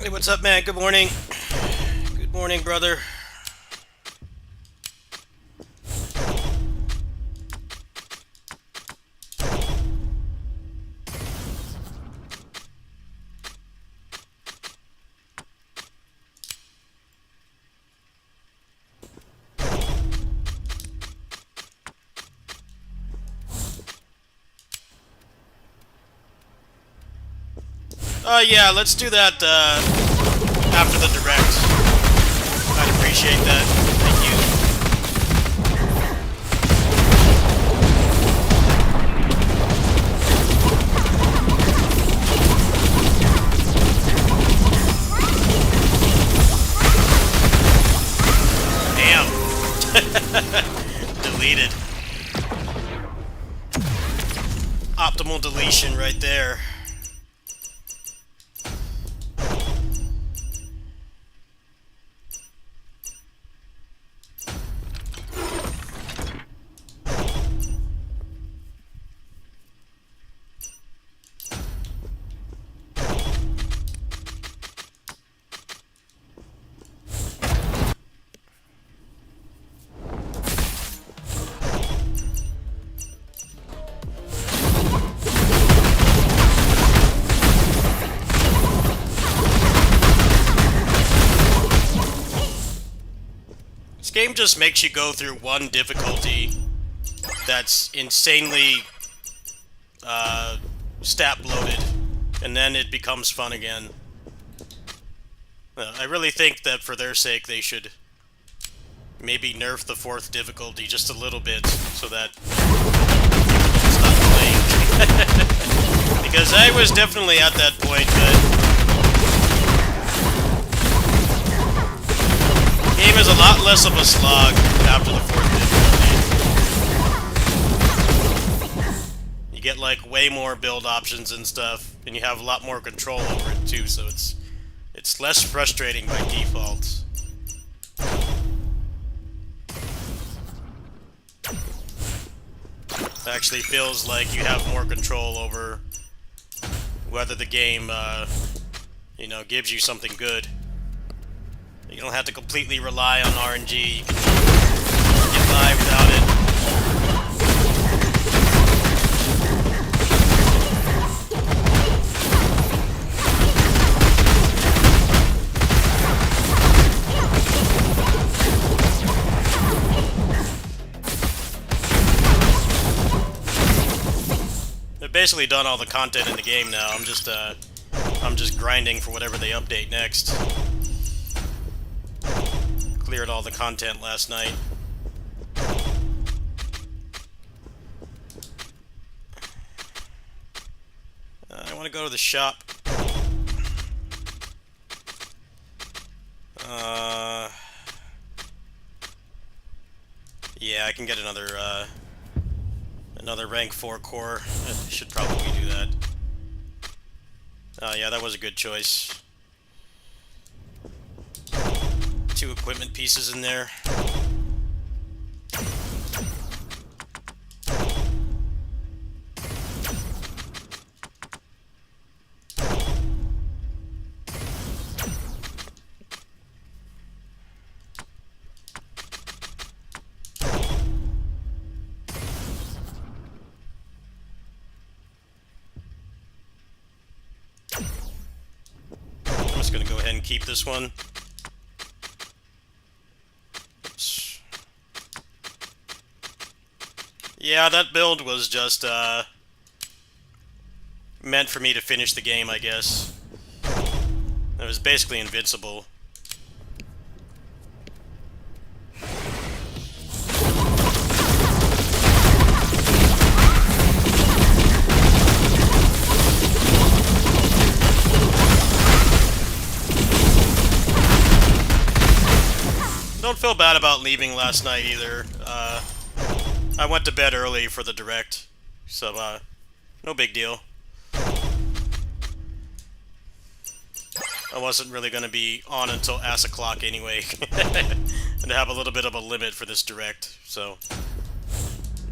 Hey, what's up, man? Good morning. Good morning, brother. Yeah, let's do that after the direct. I'd appreciate that. Thank you. Damn. Deleted. Optimal deletion right there. This game just makes you go through one difficulty that's insanely stat bloated, and then it becomes fun again. I really think that for their sake they should maybe nerf the fourth difficulty just a little bit so that people don't stop playing. Because I was definitely at that point, but the game is a lot less of a slog after the fourth difficulty. You get like way more build options and stuff, and you have a lot more control over it too, so it's less frustrating by default. It actually feels like you have more control over whether the game, gives you something good. You don't have to completely rely on RNG. You can get by without it. They've basically done all the content in the game now. I'm just grinding for whatever they update next. Cleared all the content last night. I want to go to the shop. Yeah, I can get another rank 4 core. I should probably do that. Yeah, that was a good choice. 2 equipment pieces in there. I'm just gonna go ahead and keep this one. Oops. Yeah, that build was just meant for me to finish the game, I guess. It was basically invincible. Don't feel bad about leaving last night either. I went to bed early for the direct, so no big deal. I wasn't really going to be on until ass o'clock anyway, and to have a little bit of a limit for this direct, so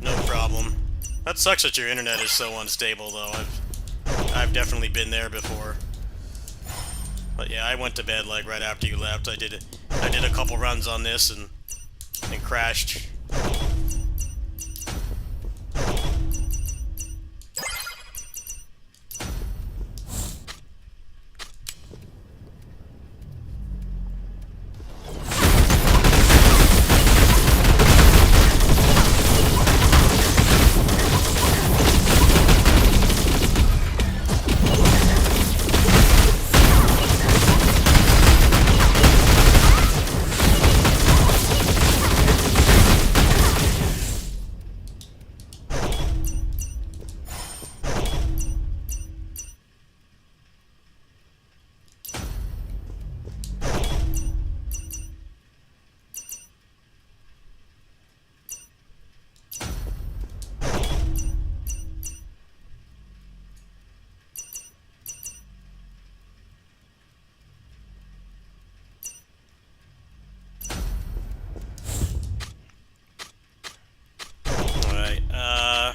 no problem. That sucks that your internet is so unstable, though. I've definitely been there before. But yeah, I went to bed like right after you left. I did a couple runs on this and crashed.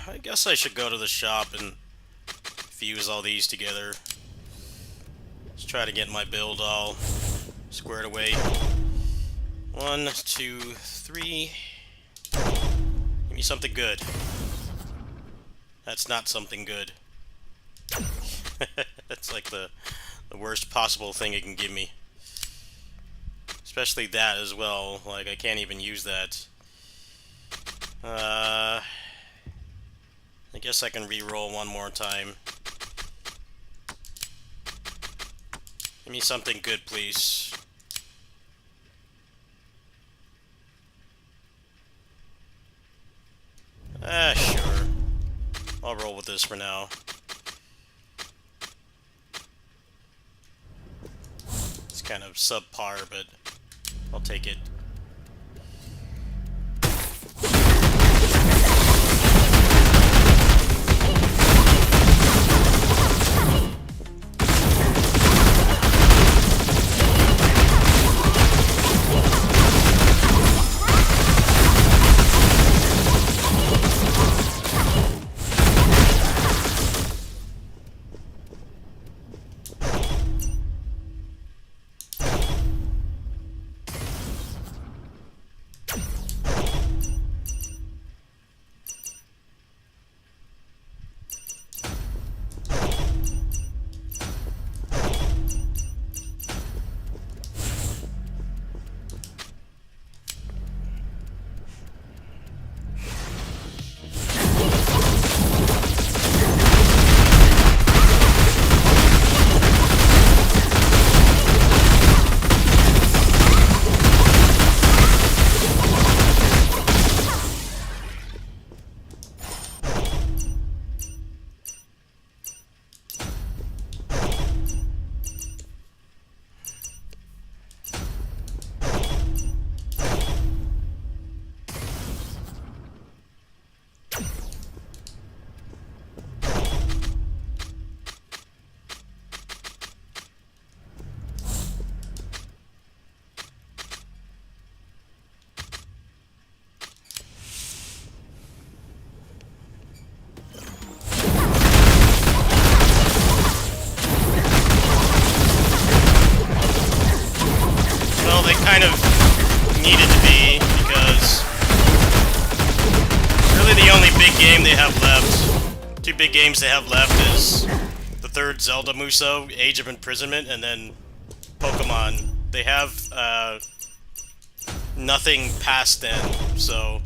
I guess I should go to the shop and fuse all these together. Let's try to get my build all squared away. 1, 2, 3. Give me something good. That's not something good. That's like the worst possible thing it can give me. Especially that as well. Like, I can't even use that. I guess I can re-roll one more time. Give me something good, please. Sure. I'll roll with this for now. It's kind of subpar, but I'll take it. Kind of needed to be, because really the only big game they have left, two big games they have left is the third Zelda Muso, Age of Imprisonment, and then Pokemon. They have nothing past then, so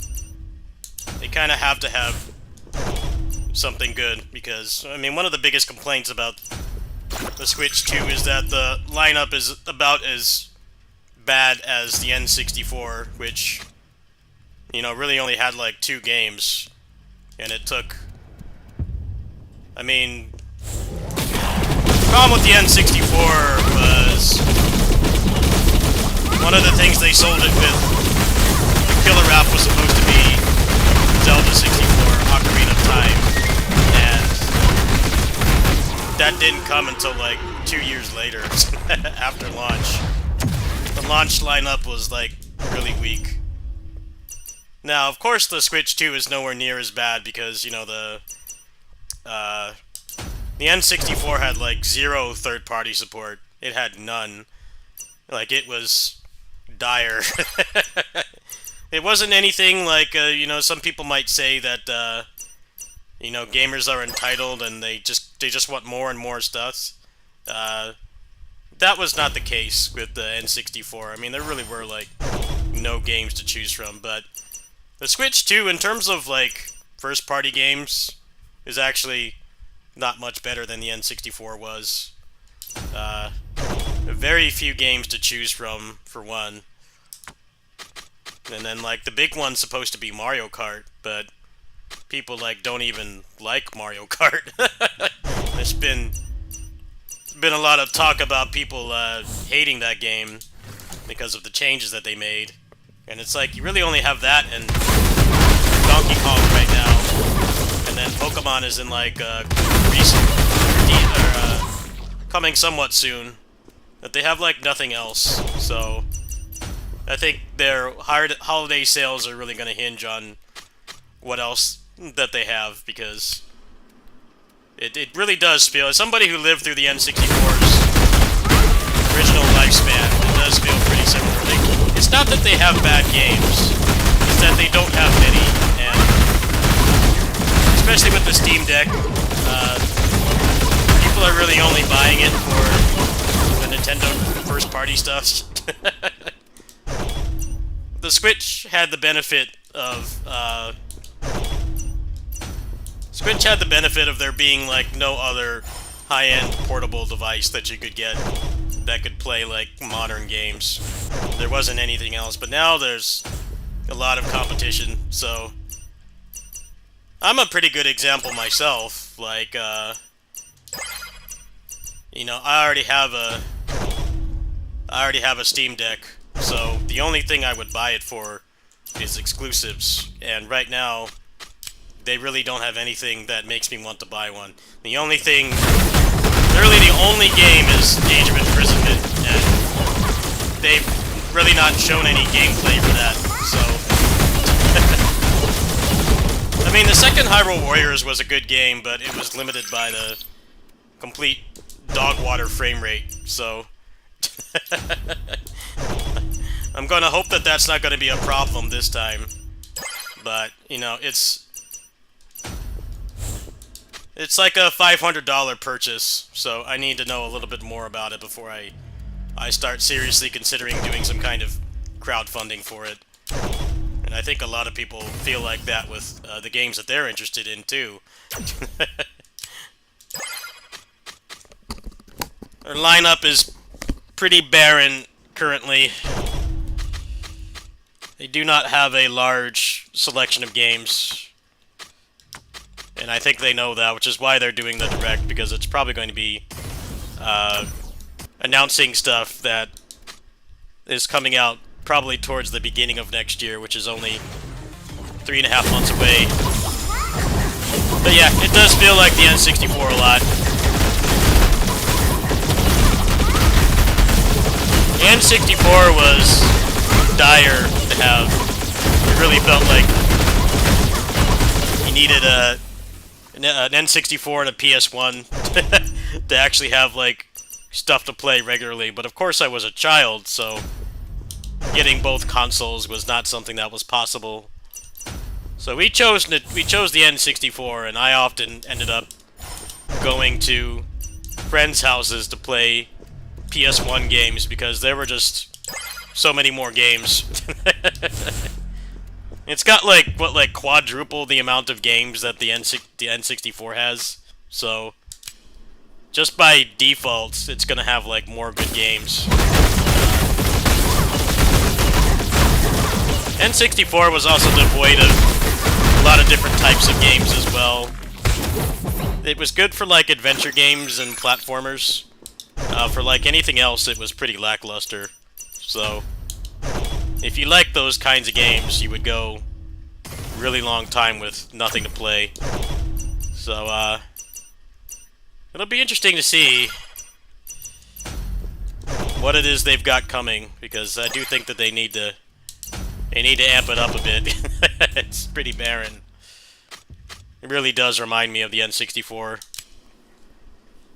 they kind of have to have something good, because, I mean, one of the biggest complaints about the Switch 2 is that the lineup is about as bad as the N64, which, you know, really only had like 2 games, and it took, I mean, the problem with the N64 was one of the things they sold it with, the killer app was supposed to be Zelda 64, Ocarina of Time, and that didn't come until like 2 years later, after launch. The launch lineup was, like, really weak. Now, of course, the Switch 2 is nowhere near as bad because, you know, the N64 had, like, 0 third-party support. It had none. Like, it was dire. It wasn't anything like, you know, some people might say that, you know, gamers are entitled and they just want more and more stuff. That was not the case with the N64. I mean, there really were, like, no games to choose from, but the Switch, too, in terms of, like, first-party games, is actually not much better than the N64 was. Very few games to choose from, for one. And then, like, the big one's supposed to be Mario Kart, but people, like, don't even like Mario Kart. There's been a lot of talk about people hating that game because of the changes that they made. And it's like, you really only have that and Donkey Kong right now. And then Pokemon is in, like, recent, coming somewhat soon. But they have, like, nothing else. So I think their holiday sales are really going to hinge on what else that they have, because it really does feel, as somebody who lived through the N64's original lifespan, it does feel pretty similar. Like, it's not that they have bad games, it's that they don't have many, and especially with the Steam Deck, people are really only buying it for the Nintendo first-party stuff. The Switch had the benefit of, there being, like, no other high-end portable device that you could get that could play, like, modern games. There wasn't anything else, but now there's a lot of competition, so I'm a pretty good example myself. Like, you know, I already have a Steam Deck, so the only thing I would buy it for is exclusives, and right now they really don't have anything that makes me want to buy one. The only thing, literally the only game is Age of Imprisonment, and they've really not shown any gameplay for that, so I mean, the second Hyrule Warriors was a good game, but it was limited by the complete dog water frame rate, so I'm gonna hope that that's not gonna be a problem this time. But, you know, it's like a $500 purchase, so I need to know a little bit more about it before I start seriously considering doing some kind of crowdfunding for it. And I think a lot of people feel like that with the games that they're interested in, too. Our lineup is pretty barren currently. They do not have a large selection of games. And I think they know that, which is why they're doing the Direct, because it's probably going to be announcing stuff that is coming out probably towards the beginning of next year, which is only 3.5 months away. But yeah, it does feel like the N64 a lot. The N64 was dire to have. It really felt like you needed an N64 and a PS1 to actually have, like, stuff to play regularly. But of course I was a child, so getting both consoles was not something that was possible. So we chose the N64, and I often ended up going to friends' houses to play PS1 games because there were just so many more games. It's got like quadruple the amount of games that the N64 has. So just by default, it's gonna have like more good games. N64 was also devoid of a lot of different types of games as well. It was good for like adventure games and platformers. For like anything else, it was pretty lackluster. So if you like those kinds of games, you would go a really long time with nothing to play. So it'll be interesting to see what it is they've got coming, because I do think that they need to amp it up a bit. It's pretty barren. It really does remind me of the N64.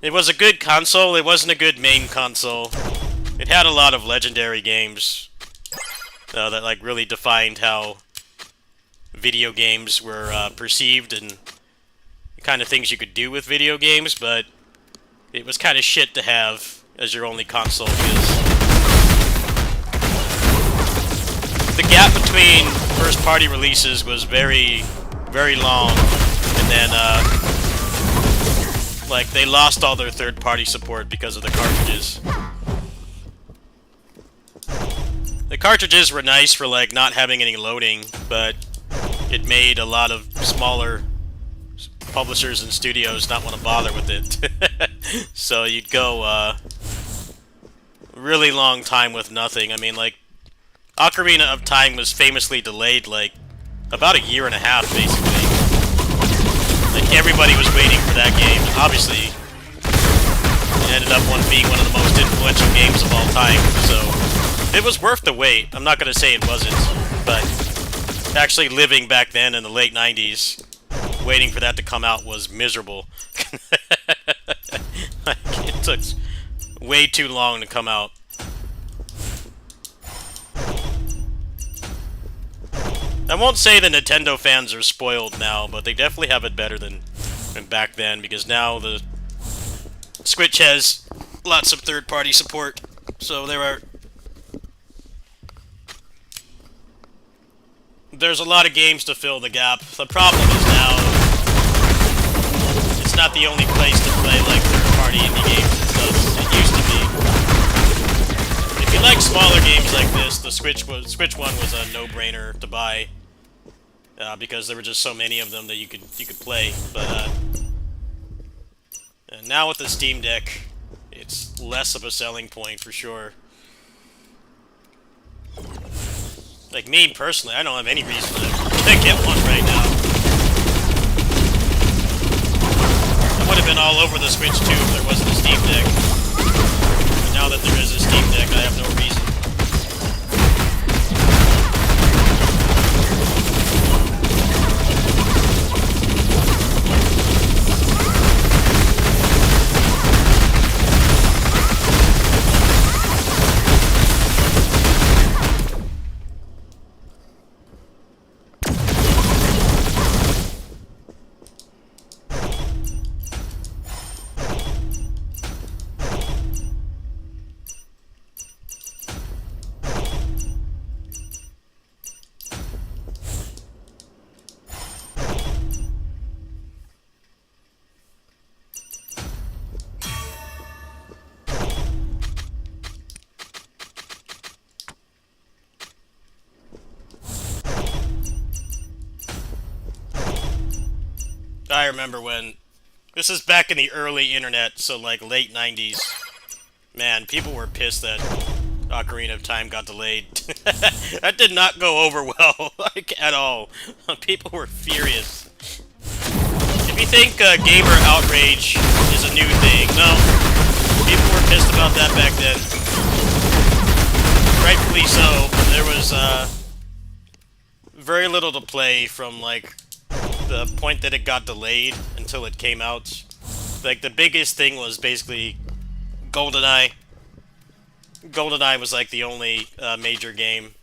It was a good console, it wasn't a good main console. It had a lot of legendary games that like really defined how video games were perceived and the kind of things you could do with video games, but it was kind of shit to have as your only console because the gap between first-party releases was very, very long, and then like they lost all their third-party support because of the cartridges. The cartridges were nice for like not having any loading, but it made a lot of smaller publishers and studios not want to bother with it. So you'd go really long time with nothing. I mean, like, Ocarina of Time was famously delayed, like, about a year and a half, basically. Like, everybody was waiting for that game. Obviously, it ended up being one of the most influential games of all time, so it was worth the wait. I'm not going to say it wasn't, but actually living back then in the late 90s, waiting for that to come out was miserable. Like, it took way too long to come out. I won't say the Nintendo fans are spoiled now, but they definitely have it better than back then, because now the Switch has lots of third-party support, so there's a lot of games to fill the gap. The problem is now it's not the only place to play like third-party indie games it used to be. If you like smaller games like this, the Switch one was a no-brainer to buy because there were just so many of them that you could play. But and now with the Steam Deck, it's less of a selling point for sure. Like me personally, I don't have any reason to get one right now. I would have been all over the Switch too if there wasn't a Steam Deck. But now that there is a Steam Deck, I have no reason. I remember when... This is back in the early internet, so like late 90s. Man, people were pissed that Ocarina of Time got delayed. That did not go over well, like, at all. People were furious. If you think gamer outrage is a new thing, no. People were pissed about that back then. Rightfully so. There was very little to play from, like, the point that it got delayed until it came out. Like, the biggest thing was basically GoldenEye. GoldenEye was like the only major game.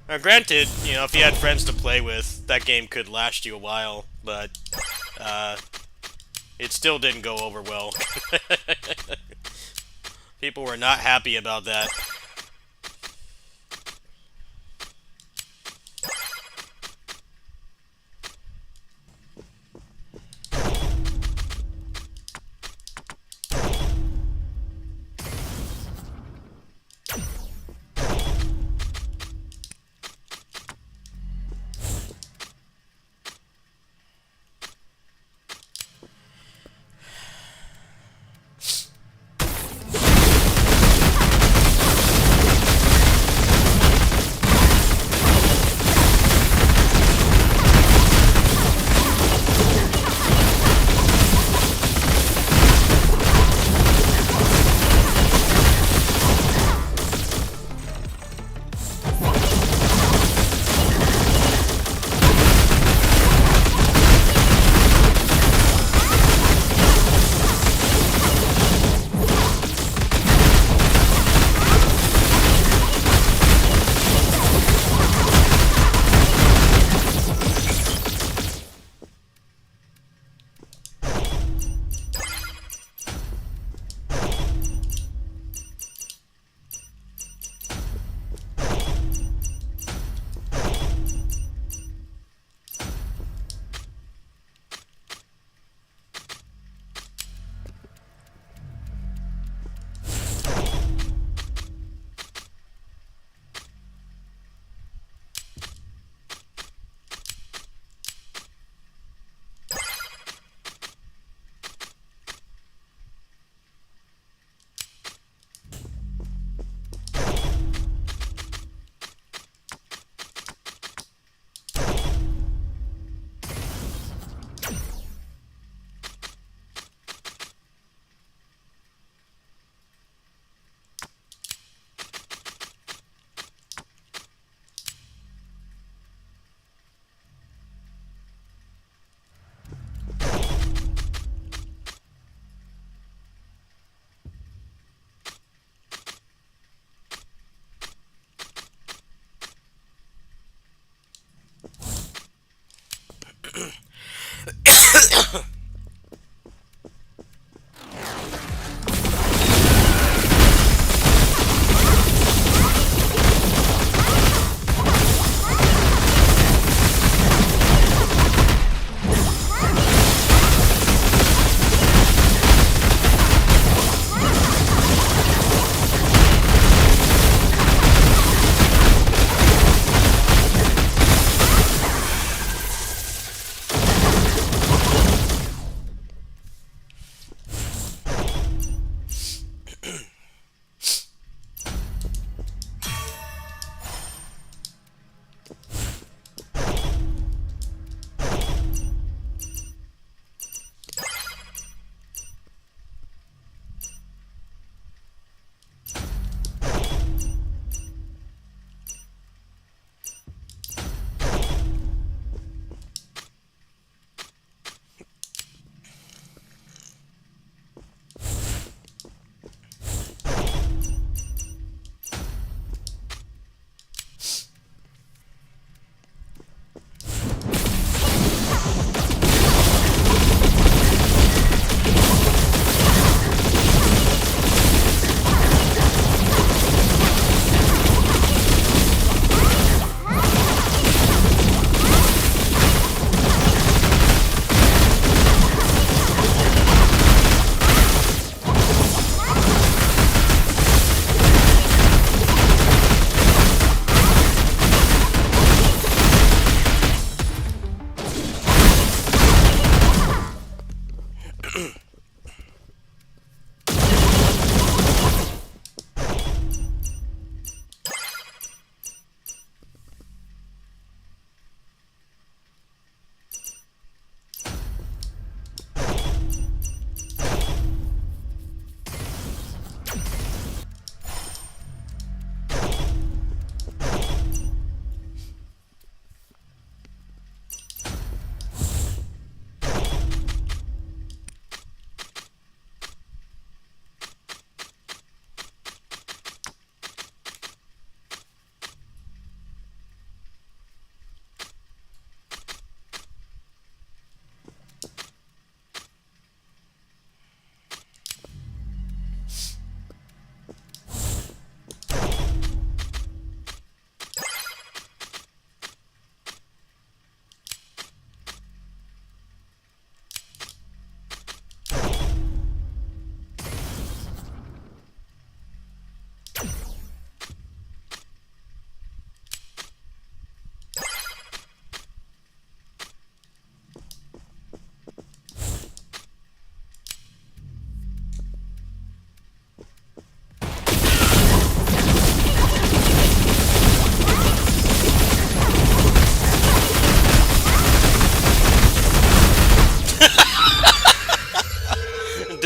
Now granted, you know, if you had friends to play with, that game could last you a while, but it still didn't go over well. People were not happy about that.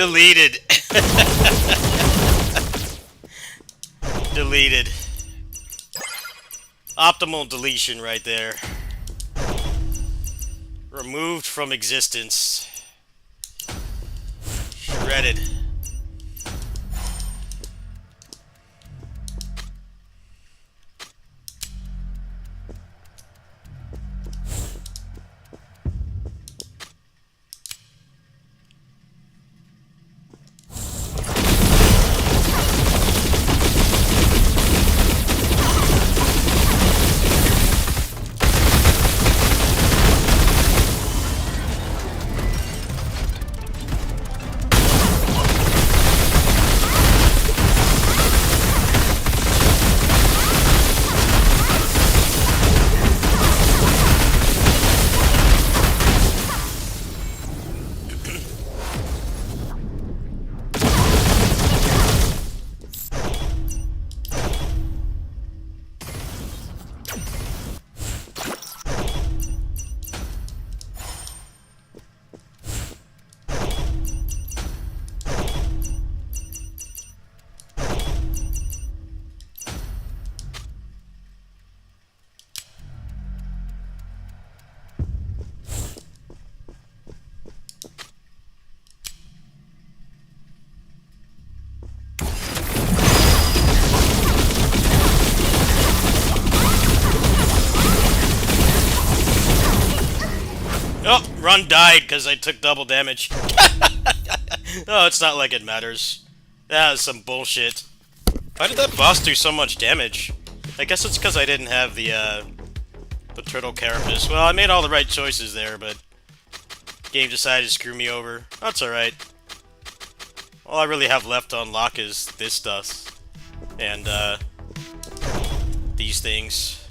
Deleted. Deleted. Optimal deletion right there. Removed from existence. Shredded. Oh, Run died because I took double damage. Oh, it's not like it matters. That was some bullshit. Why did that boss do so much damage? I guess it's because I didn't have the turtle carapace. Well, I made all the right choices there, but the game decided to screw me over. That's alright. All I really have left to unlock is this stuff. And, these things.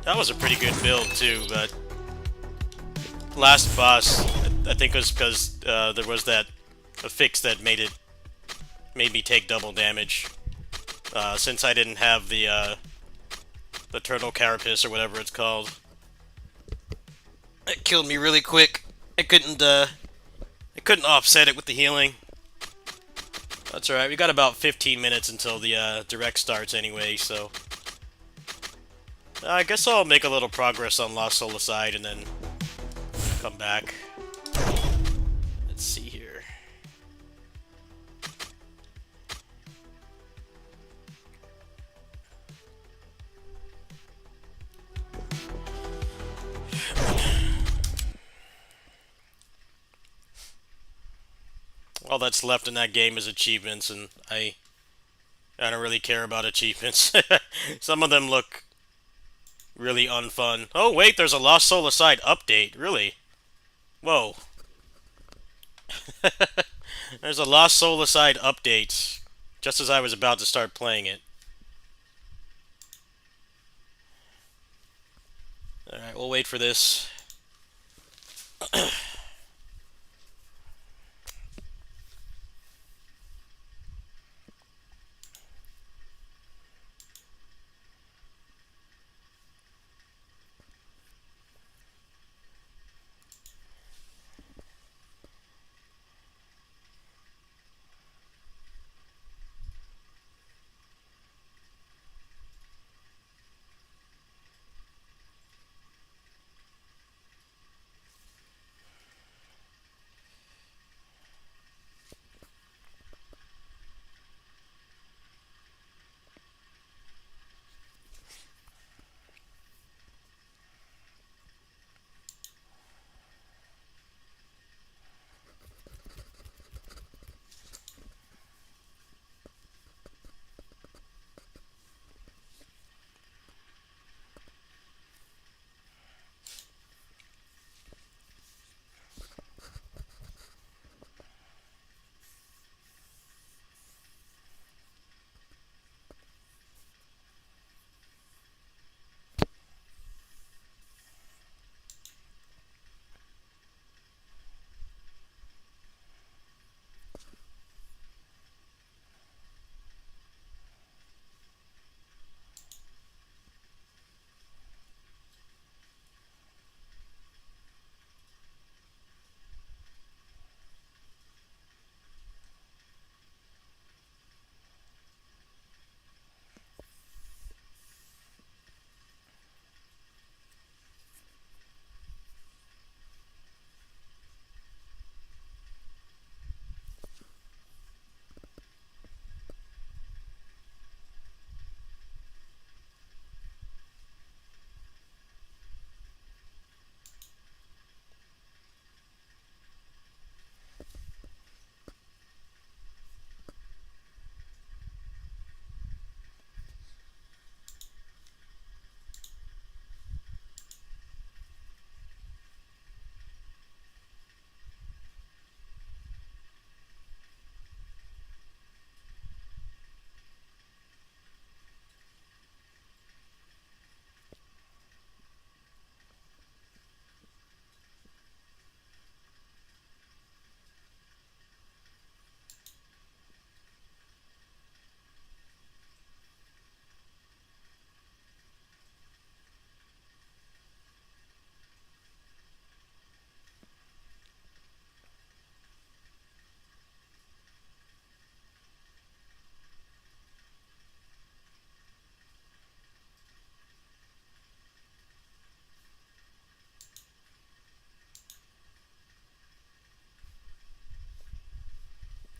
That was a pretty good build, too, but last boss, I think it was because there was a fix that made me take double damage. Since I didn't have the turtle carapace or whatever it's called. It killed me really quick. I couldn't offset it with the healing. That's alright, we got about 15 minutes until the direct starts anyway, so I guess I'll make a little progress on Lost Soul Aside and then come back. Let's see here. All that's left in that game is achievements, and I don't really care about achievements. Some of them look really unfun. Oh wait, there's a Lost Soul Aside update. Really? Whoa. There's a Lost Soul Aside update, just as I was about to start playing it. Alright, we'll wait for this.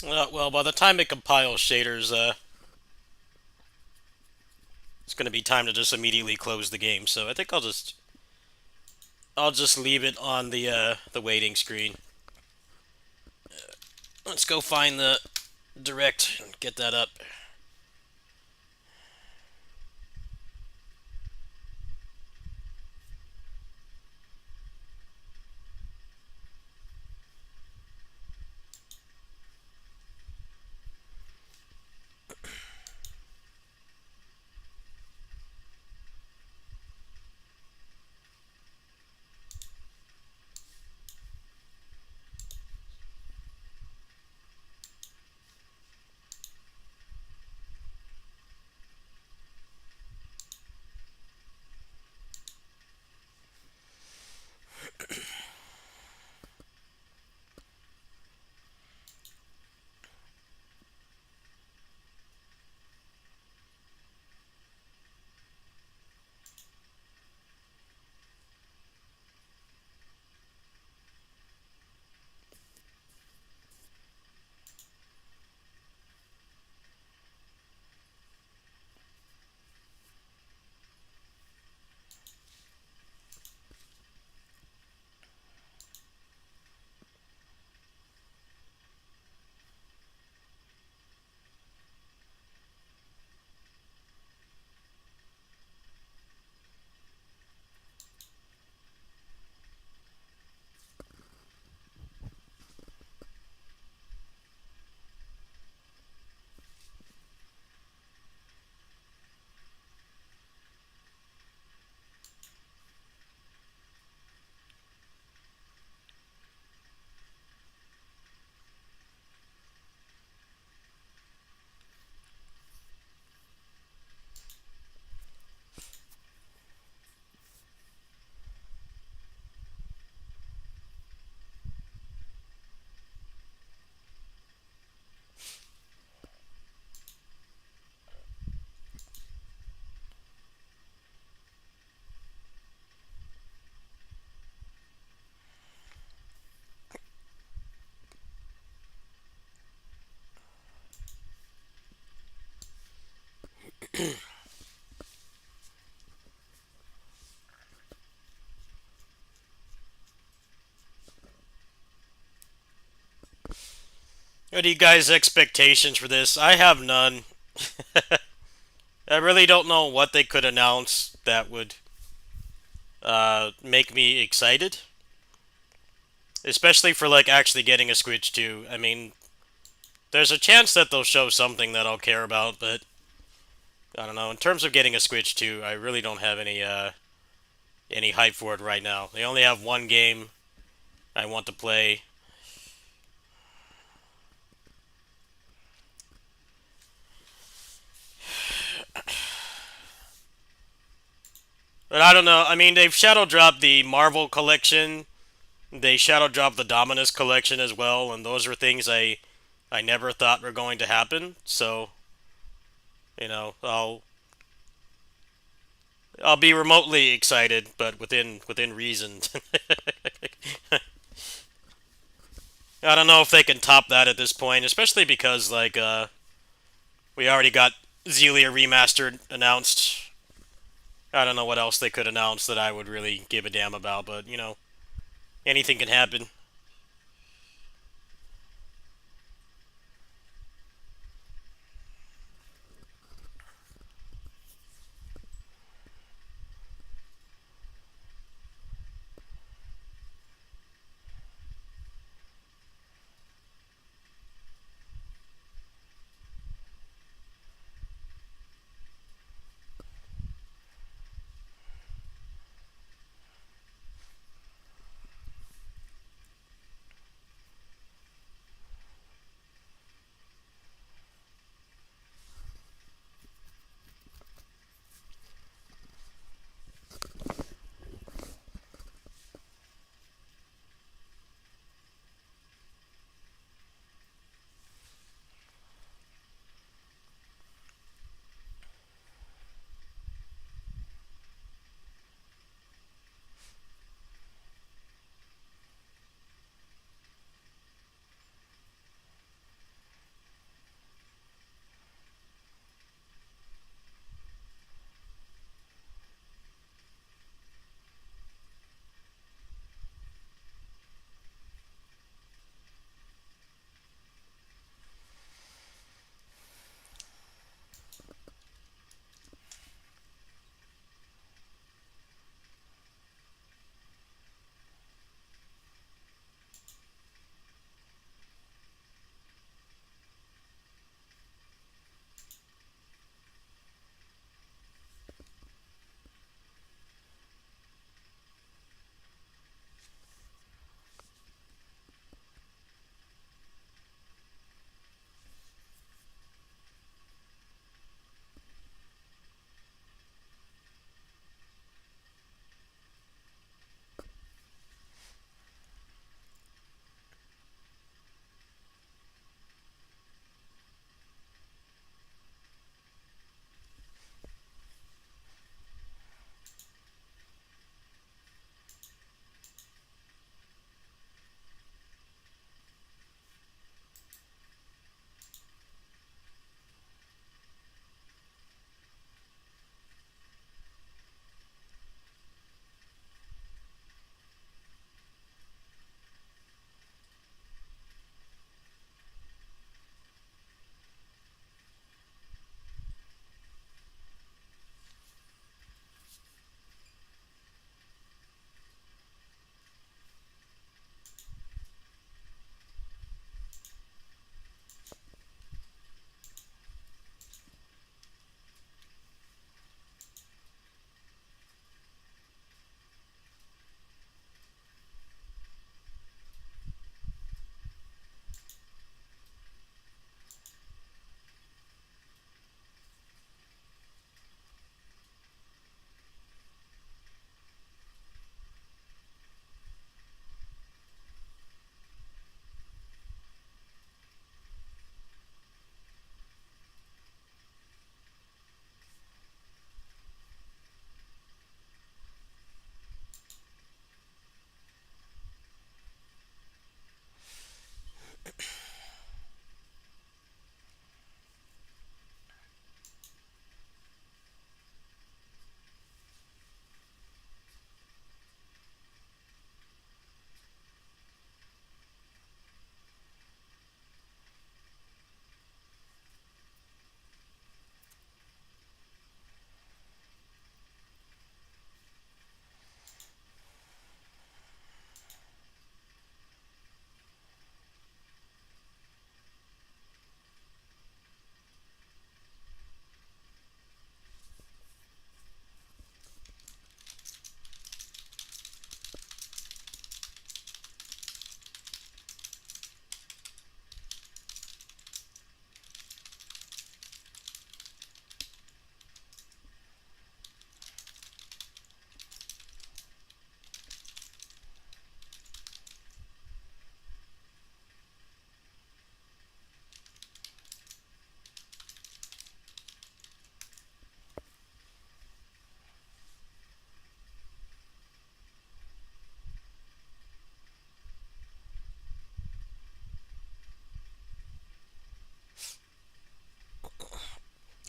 Well, by the time it compiles shaders, it's going to be time to just immediately close the game. So I think I'll just leave it on the waiting screen. Let's go find the direct and get that up. What are you guys' expectations for this? I have none. I really don't know what they could announce that would make me excited, especially for like actually getting a Switch 2. I mean, there's a chance that they'll show something that I'll care about, but I don't know. In terms of getting a Switch 2, I really don't have any hype for it right now. They only have one game I want to play. But I don't know. I mean, they've shadow dropped the Marvel collection. They shadow dropped the Dominus collection as well, and those are things I never thought were going to happen. So, I'll be remotely excited, but within reason. I don't know if they can top that at this point, especially because we already got Zelia remastered announced. I don't know what else they could announce that I would really give a damn about, but anything can happen.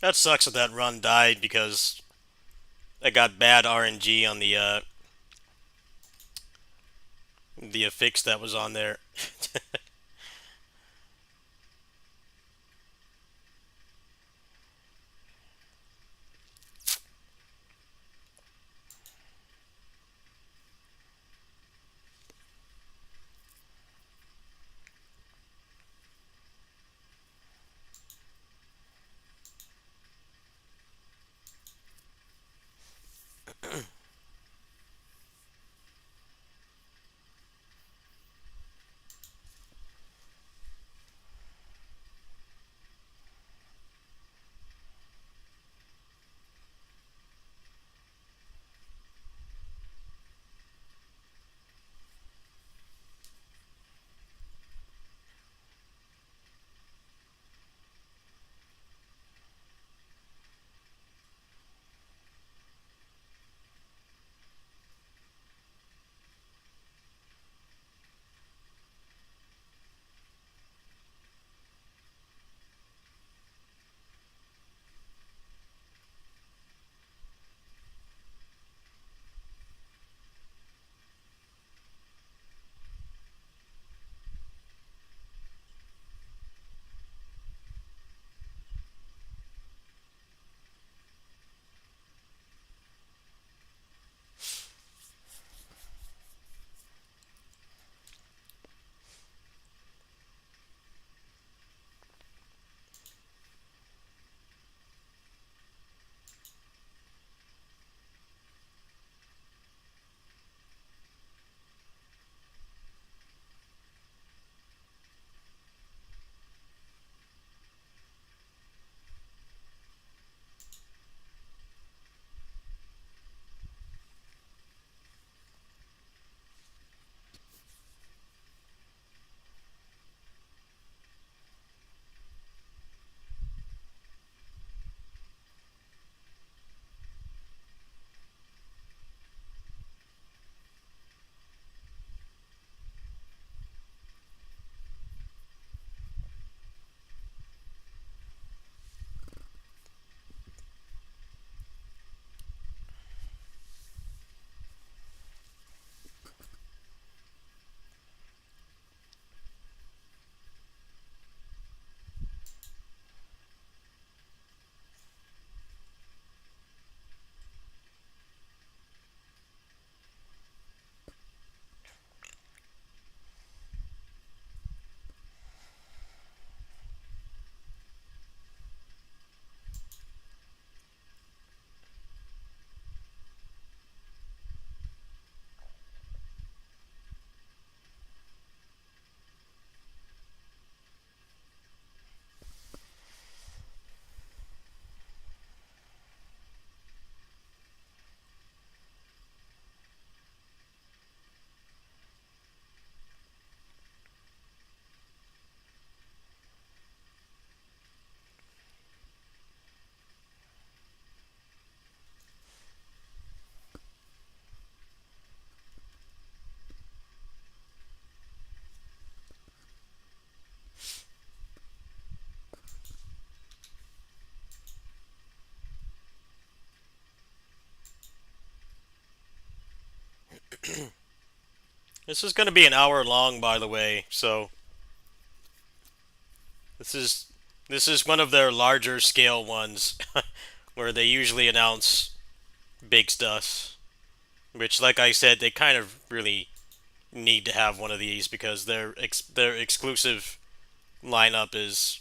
That sucks that that run died because I got bad RNG on the affix that was on there. This is going to be an hour long, by the way. So this is this is one of their larger scale ones, where they usually announce big stuff. Which, like I said, they kind of really need to have one of these because their exclusive lineup is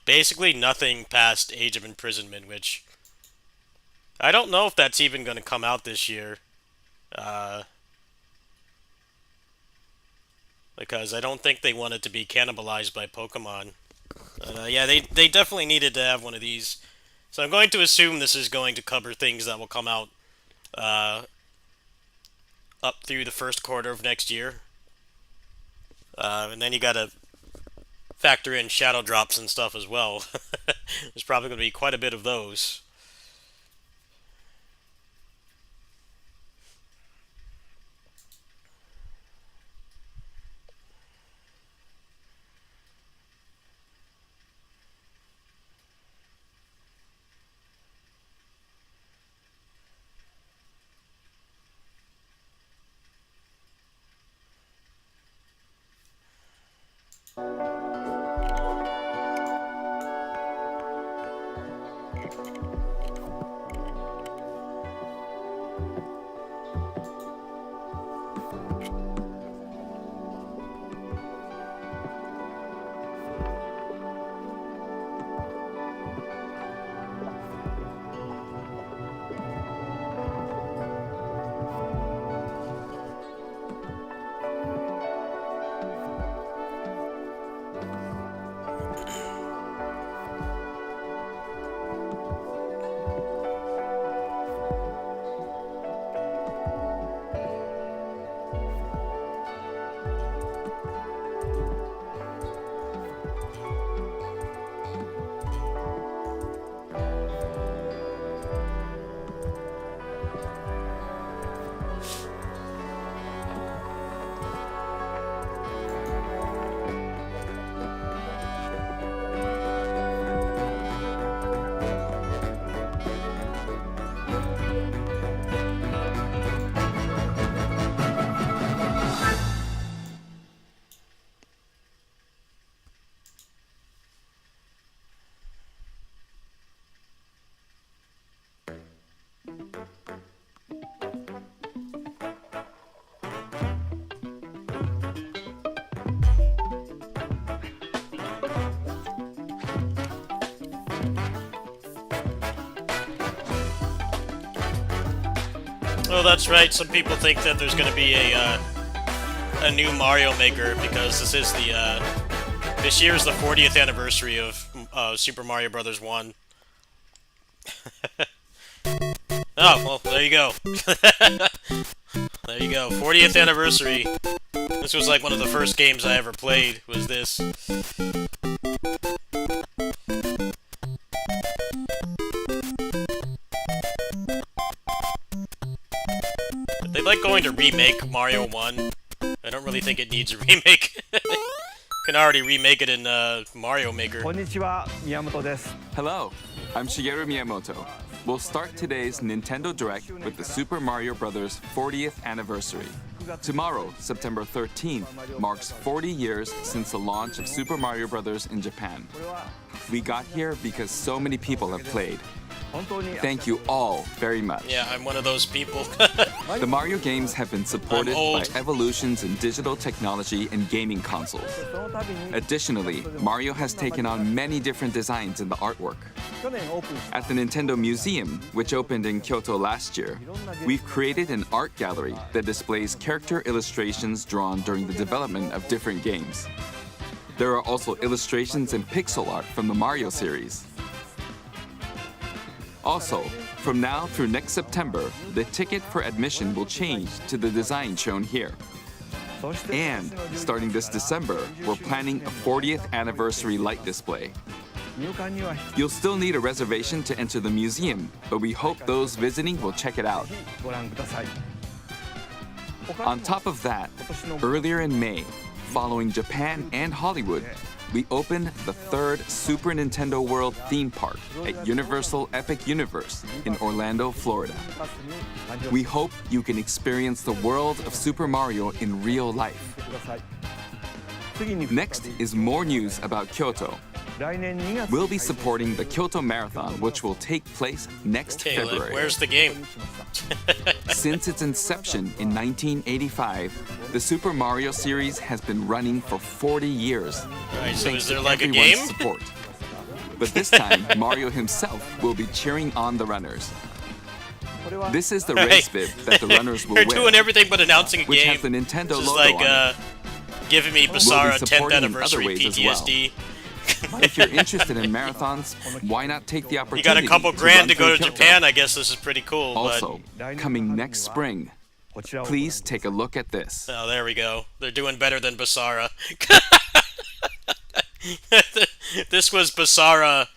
basically nothing past Age of Imprisonment, which I don't know if that's even going to come out this year. Uh, because I don't think they want it to be cannibalized by Pokemon. Yeah, they definitely needed to have one of these. So I'm going to assume this is going to cover things that will come out uh, up through the first quarter of next year. And then you gotta factor in shadow drops and stuff as well. There's probably going to be quite a bit of those. Oh, that's right. Some people think that there's going to be a new Mario Maker because this is the this year is the 40th anniversary of Super Mario Brothers 1. Oh, well, there you go. There you go. 40th anniversary. This was like one of the first games I ever played, was this. They like going to remake Mario 1. I don't really think it needs a remake. Can already remake it in Mario Maker. Konnichiwa, Miyamoto desu. Hello, I'm Shigeru Miyamoto. We'll start today's Nintendo Direct with the Super Mario Bros. 40th anniversary. Tomorrow, September 13th, marks 40 years since the launch of Super Mario Bros. In Japan. We got here because so many people have played. Thank you all very much. Yeah, I'm one of those people. The Mario games have been supported by evolutions in digital technology and gaming consoles. Additionally, Mario has taken on many different designs in the artwork. At the Nintendo Museum, which opened in Kyoto last year, we've created an art gallery that displays character illustrations drawn during the development of different games. There are also illustrations and pixel art from the Mario series. Also, from now through next September, the ticket for admission will change to the design shown here. And starting this December, we're planning a 40th anniversary light display. You'll still need a reservation to enter the museum, but we hope those visiting will check it out. On top of that, earlier in May, following Japan and Hollywood, we opened the third Super Nintendo World theme park at Universal Epic Universe in Orlando, Florida. We hope you can experience the world of Super Mario in real life. Next is more news about Kyoto. We'll be supporting the Kyoto Marathon, which will take place next February. Where's the game? Since its inception in 1985, the Super Mario series has been running for 40 years. Alright, so is there like a Everyone's game? Support. But this time, Mario himself will be cheering on the runners. This is the race bib that the runners will They're wear, doing everything but announcing a which game. has the Nintendo This is logo like on it. giving me BASARA 10th supporting in other anniversary ways as well. PTSD. If you're interested in marathons, why not take the You opportunity? got a couple grand to run go through to Kyoto? Japan, I guess this is pretty cool. Also, coming next spring, please take a look at this. Oh, there we go. They're doing better than BASARA. This was BASARA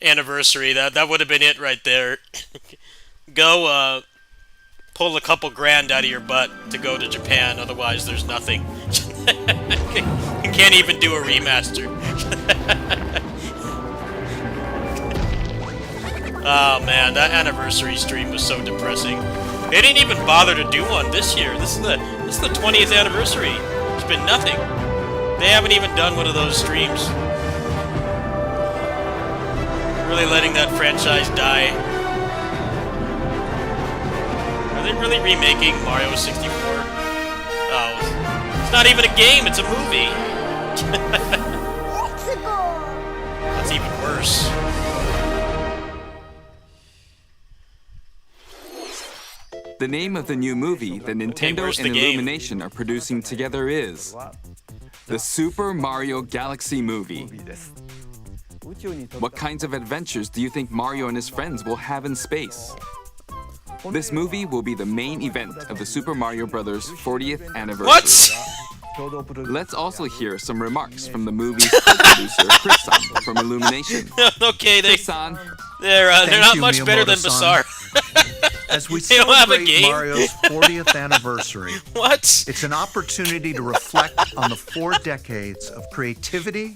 anniversary. That would have been it right there. Go pull a couple grand out of your butt to go to Japan. Otherwise, there's nothing. You can't even do a remaster. Oh man, that anniversary stream was so depressing. They didn't even bother to do one this year. This is the 20th anniversary. It's been nothing. They haven't even done one of those streams. Really letting that franchise die. Are they really remaking Mario 64? Oh, it's not even a game. It's a movie. That's even worse. The name of the new movie that Nintendo where's and the game? Illumination are producing together is the Super Mario Galaxy movie. What kinds of adventures do you think Mario and his friends will have in space? This movie will be the main event of the Super Mario Bros. 40th anniversary. What? Let's also hear some remarks from the movie's co-producer Chris-san from Illumination. Okay, Chris-san, they're not you, much better than Miyamoto-san. BASARA. As we They don't have a celebrate game? Mario's 40th anniversary, What? it's an opportunity to reflect on the 4 decades of creativity,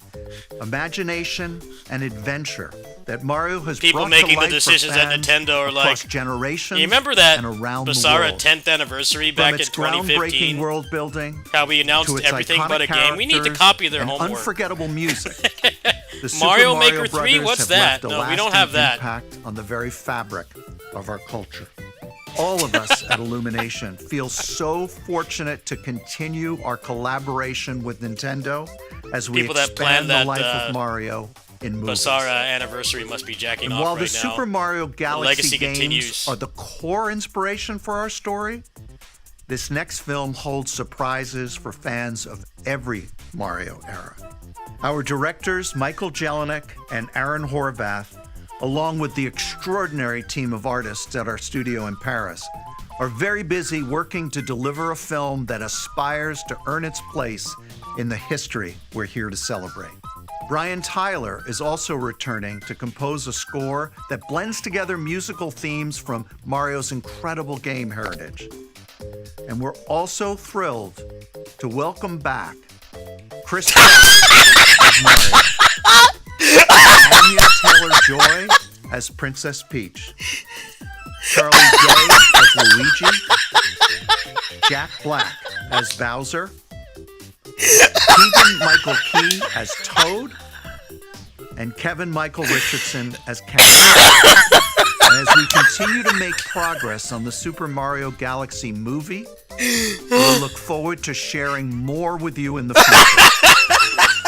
imagination, and adventure that Mario has People brought making to the life decisions for at fans Nintendo are across like, generations you remember that and around the BASARA world. 10th anniversary From back in its groundbreaking 2015? world building How we announced to its everything iconic but a game? We need to characters copy their and homework. unforgettable music. The Super Mario Mario Maker 3? Brothers What's have that? left a No, we don't lasting have that. impact on the very fabric of our culture. All of us at Illumination feel so fortunate to continue our collaboration with Nintendo as we People that planned expand the that, life of Mario in movies. BASARA Anniversary must be jacking And off while right the now. Super Mario Galaxy legacy games continues. are the core inspiration for our story, this next film holds surprises for fans of every Mario era. Our directors, Michael Jelinek and Aaron Horvath, along with the extraordinary team of artists at our studio in Paris, are very busy working to deliver a film that aspires to earn its place in the history we're here to celebrate. Brian Tyler is also returning to compose a score that blends together musical themes from Mario's incredible game heritage. And we're also thrilled to welcome back Chris as Mario, Anya Taylor-Joy as Princess Peach, Charlie Day as Luigi, Jack Black as Bowser, Keegan Michael Key as Toad, and Kevin Michael Richardson as Cat. And as we continue to make progress on the Super Mario Galaxy movie, we'll look forward to sharing more with you in the future.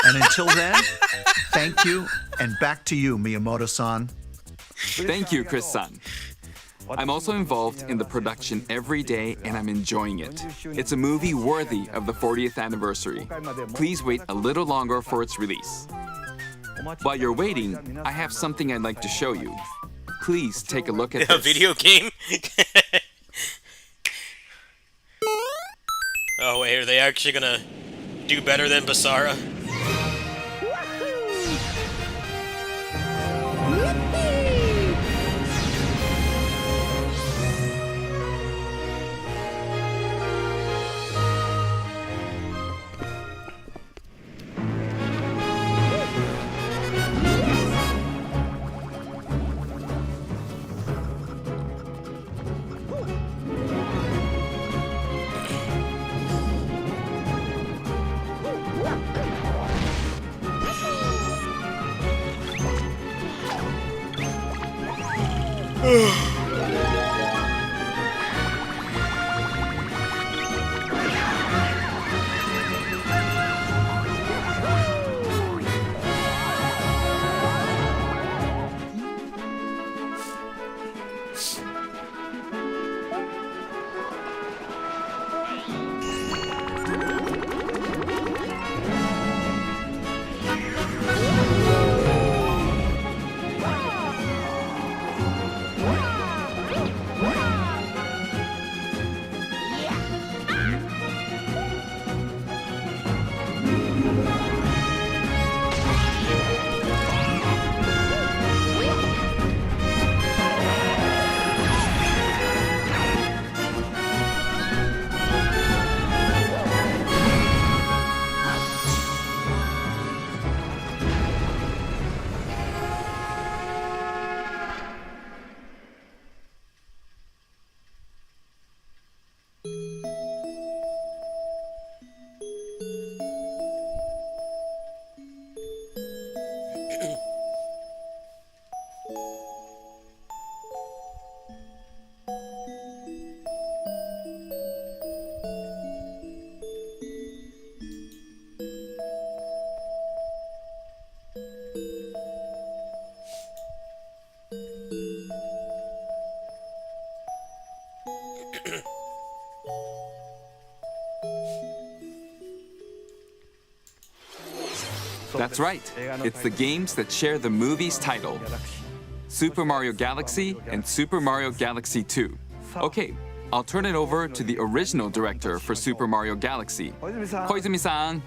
And until then, thank you, and back to you, Miyamoto-san. Thank you, Chris-san. I'm also involved in the production every day, and I'm enjoying it. It's a movie worthy of the 40th anniversary. Please wait a little longer for its release. While you're waiting, I have something I'd like to show you. Please take a look at A this. video game? Oh wait, are they actually gonna do better than BASARA? That's right. It's the games that share the movie's title. Super Mario Galaxy and Super Mario Galaxy 2. Okay, I'll turn it over to the original director for Super Mario Galaxy, Koizumi-san.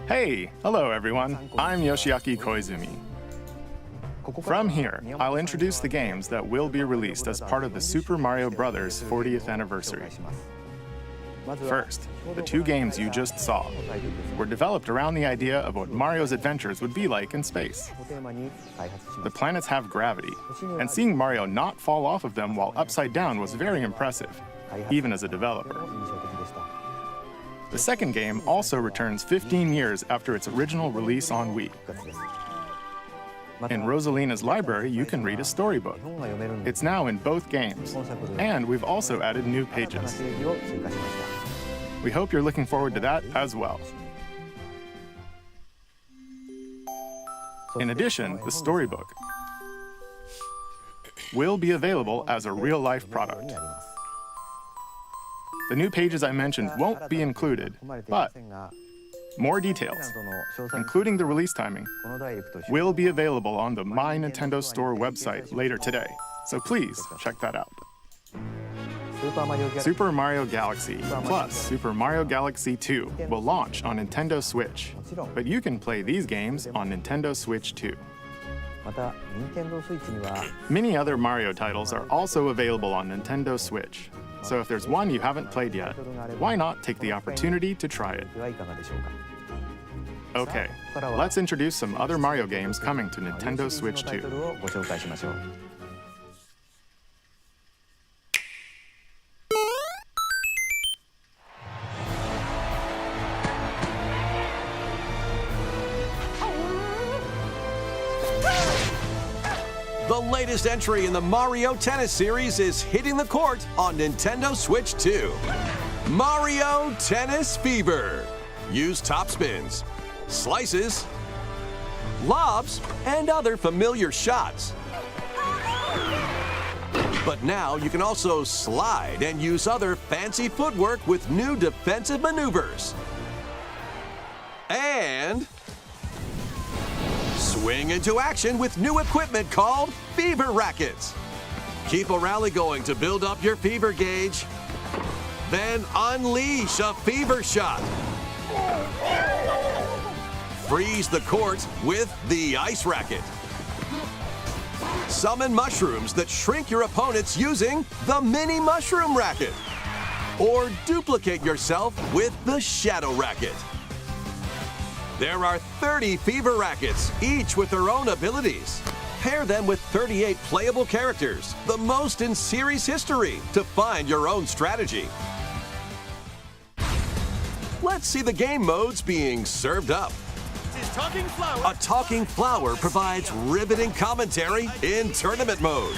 Hey, hello everyone. I'm Yoshiaki Koizumi. From here, I'll introduce the games that will be released as part of the Super Mario Bros. 40th anniversary. First, the two games you just saw were developed around the idea of what Mario's adventures would be like in space. The planets have gravity, and seeing Mario not fall off of them while upside down was very impressive, even as a developer. The second game also returns 15 years after its original release on Wii. In Rosalina's library, you can read a storybook. It's now in both games, and we've also added new pages. We hope you're looking forward to that as well. In addition, the storybook will be available as a real-life product. The new pages I mentioned won't be included, but more details, including the release timing, will be available on the My Nintendo Store website later today, so please check that out. Super Mario Galaxy plus Super Mario Galaxy 2 will launch on Nintendo Switch, but you can play these games on Nintendo Switch too. Many other Mario titles are also available on Nintendo Switch, so if there's one you haven't played yet, why not take the opportunity to try it? Okay, let's introduce some other Mario games coming to Nintendo Switch 2. The latest entry in the Mario Tennis series is hitting the court on Nintendo Switch 2. Mario Tennis Fever. Use top spins, slices, lobs, and other familiar shots. But now you can also slide and use other fancy footwork with new defensive maneuvers. And swing into action with new equipment called Fever Rackets. Keep a rally going to build up your fever gauge. Then unleash a fever shot. Freeze the court with the Ice Racket. Summon mushrooms that shrink your opponents using the Mini Mushroom Racket. Or duplicate yourself with the Shadow Racket. There are 30 Fever Rackets, each with their own abilities. Pair them with 38 playable characters, the most in series history, to find your own strategy. Let's see the game modes being served up. A talking flower provides riveting commentary in tournament mode.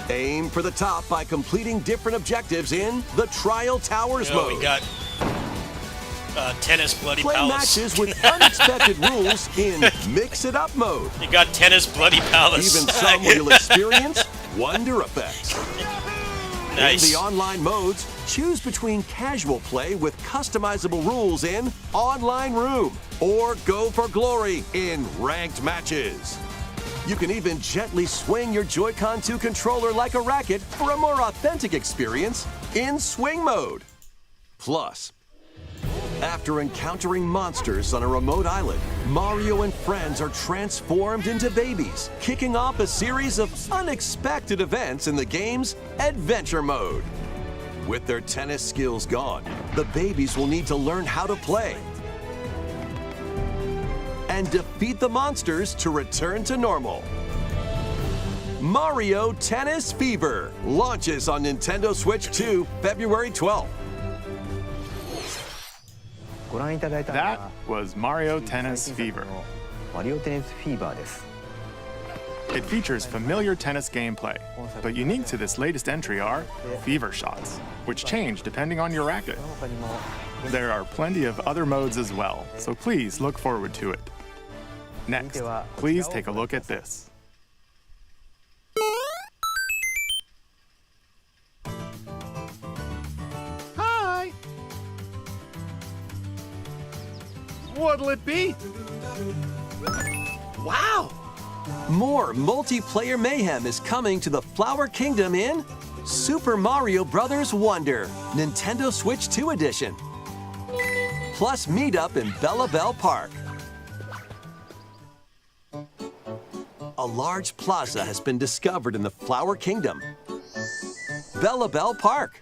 Aim for the top by completing different objectives in the Trial Towers mode. We got Tennis Bloody Play Palace. matches with unexpected rules in Mix It Up mode. You got Tennis Bloody Palace. Even some where you'll experience wonder effects. Nice. In the online modes, choose between casual play with customizable rules in Online Room, or go for glory in ranked matches. You can even gently swing your Joy-Con 2 controller like a racket for a more authentic experience in Swing mode. Plus, after encountering monsters on a remote island, Mario and friends are transformed into babies, kicking off a series of unexpected events in the game's Adventure mode. With their tennis skills gone, the babies will need to learn how to play and defeat the monsters to return to normal. Mario Tennis Fever launches on Nintendo Switch 2 February 12th. That was Mario Tennis Fever. It features familiar tennis gameplay, but unique to this latest entry are fever shots, which change depending on your racket. There are plenty of other modes as well, so please look forward to it. Next, please take a look at this. Hi! What'll it be? Wow! More multiplayer mayhem is coming to the Flower Kingdom in Super Mario Bros. Wonder, Nintendo Switch 2 Edition. Plus meet-up in Bella Bell Park. A large plaza has been discovered in the Flower Kingdom. Bella Bell Park.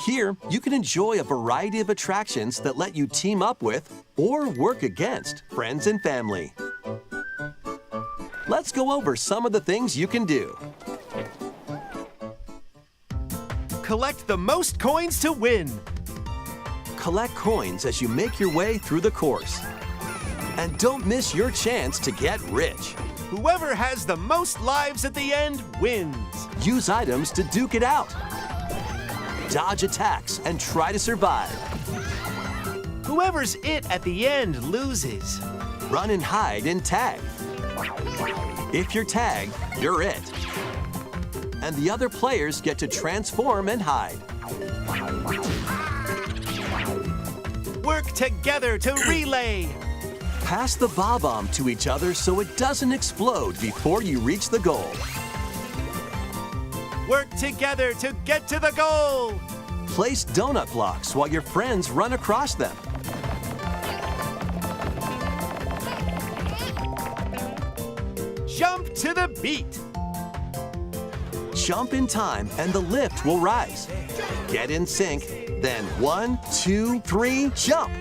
Here, you can enjoy a variety of attractions that let you team up with or work against friends and family. Let's go over some of the things you can do. Collect the most coins to win. Collect coins as you make your way through the course. And don't miss your chance to get rich. Whoever has the most lives at the end wins. Use items to duke it out. Dodge attacks and try to survive. Whoever's it at the end loses. run and hide and tag. If you're tagged, you're it. And the other players get to transform and hide. Work together to relay. Pass the bomb to each other so it doesn't explode before you reach the goal. Work together to get to the goal. Place donut blocks while your friends run across them. Jump to the beat. Jump in time and the lift will rise. Get in sync, then 1, 2, 3, jump!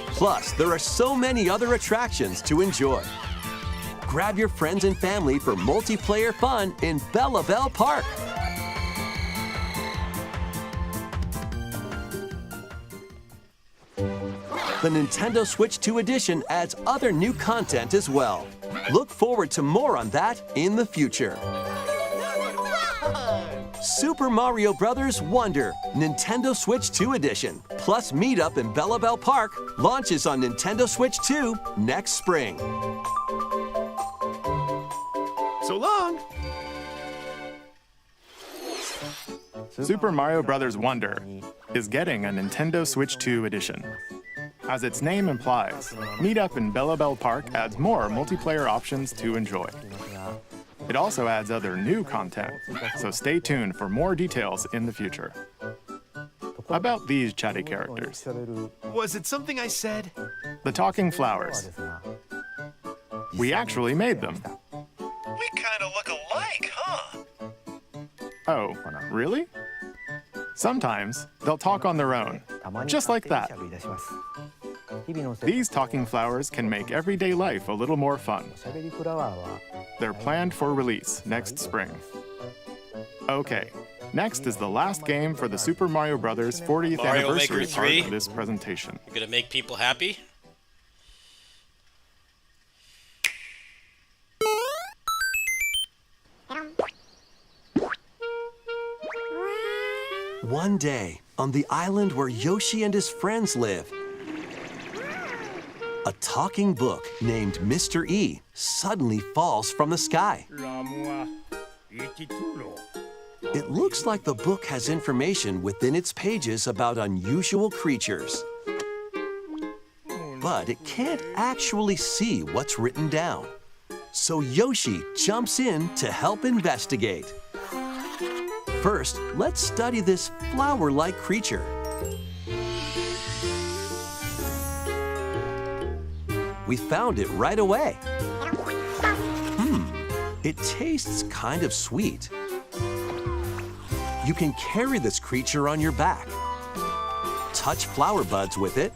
Plus, there are so many other attractions to enjoy. Grab your friends and family for multiplayer fun in Bella Bell Park. The Nintendo Switch 2 edition adds other new content as well. Look forward to more on that in the future. Super Mario Bros. Wonder, Nintendo Switch 2 edition, plus Meet Up in Bella Bell Park launches on Nintendo Switch 2 next spring. So long. Super Mario Bros. Wonder is getting a Nintendo Switch 2 edition. As its name implies, Meet Up in Bella Bell Park adds more multiplayer options to enjoy. It also adds other new content, so stay tuned for more details in the future. About these chatty characters, Was it something I said? the talking flowers. We actually made them. We kind of look alike, huh? Oh, really? Sometimes they'll talk on their own, just like that. These talking flowers can make everyday life a little more fun. They're planned for release next spring. Okay, next is the last game for the Super Mario Bros. 40th Mario anniversary Maker part 3? of this presentation. You're gonna make people happy? One day, on the island where Yoshi and his friends live, a talking book named Mr. E suddenly falls from the sky. It looks like the book has information within its pages about unusual creatures. But it can't actually see what's written down. So Yoshi jumps in to help investigate. First, let's study this flower-like creature. We found it right away. It tastes kind of sweet. You can carry this creature on your back. Touch flower buds with it,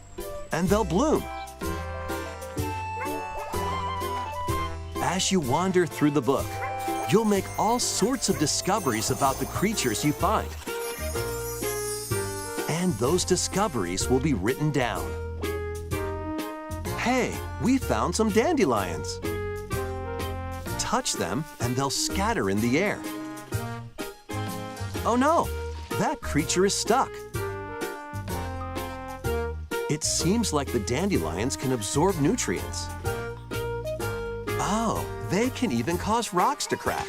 and they'll bloom. As you wander through the book, you'll make all sorts of discoveries about the creatures you find. And those discoveries will be written down. Hey, we found some dandelions. Touch them and they'll scatter in the air. Oh no, that creature is stuck. It seems like the dandelions can absorb nutrients. Oh, they can even cause rocks to crack.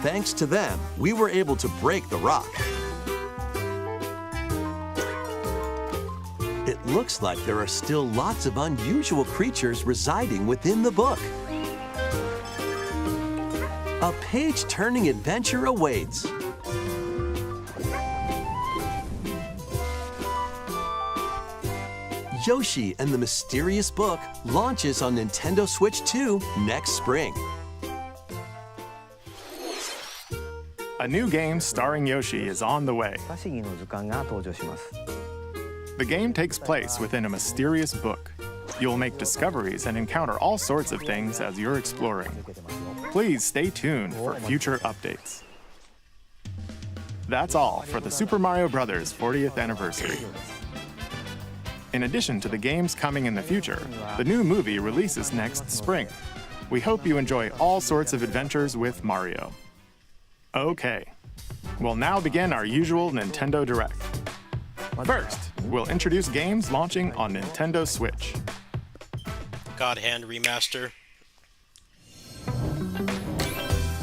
Thanks to them, we were able to break the rock. It looks like there are still lots of unusual creatures residing within the book. A page-turning adventure awaits. Yoshi and the Mysterious Book launches on Nintendo Switch 2 next spring. A new game starring Yoshi is on the way. The game takes place within a mysterious book. You'll make discoveries and encounter all sorts of things as you're exploring. Please stay tuned for future updates. That's all for the Super Mario Bros. 40th anniversary. In addition to the games coming in the future, the new movie releases next spring. We hope you enjoy all sorts of adventures with Mario. Okay, we'll now begin our usual Nintendo Direct. First, will introduce games launching on Nintendo Switch. God Hand Remaster.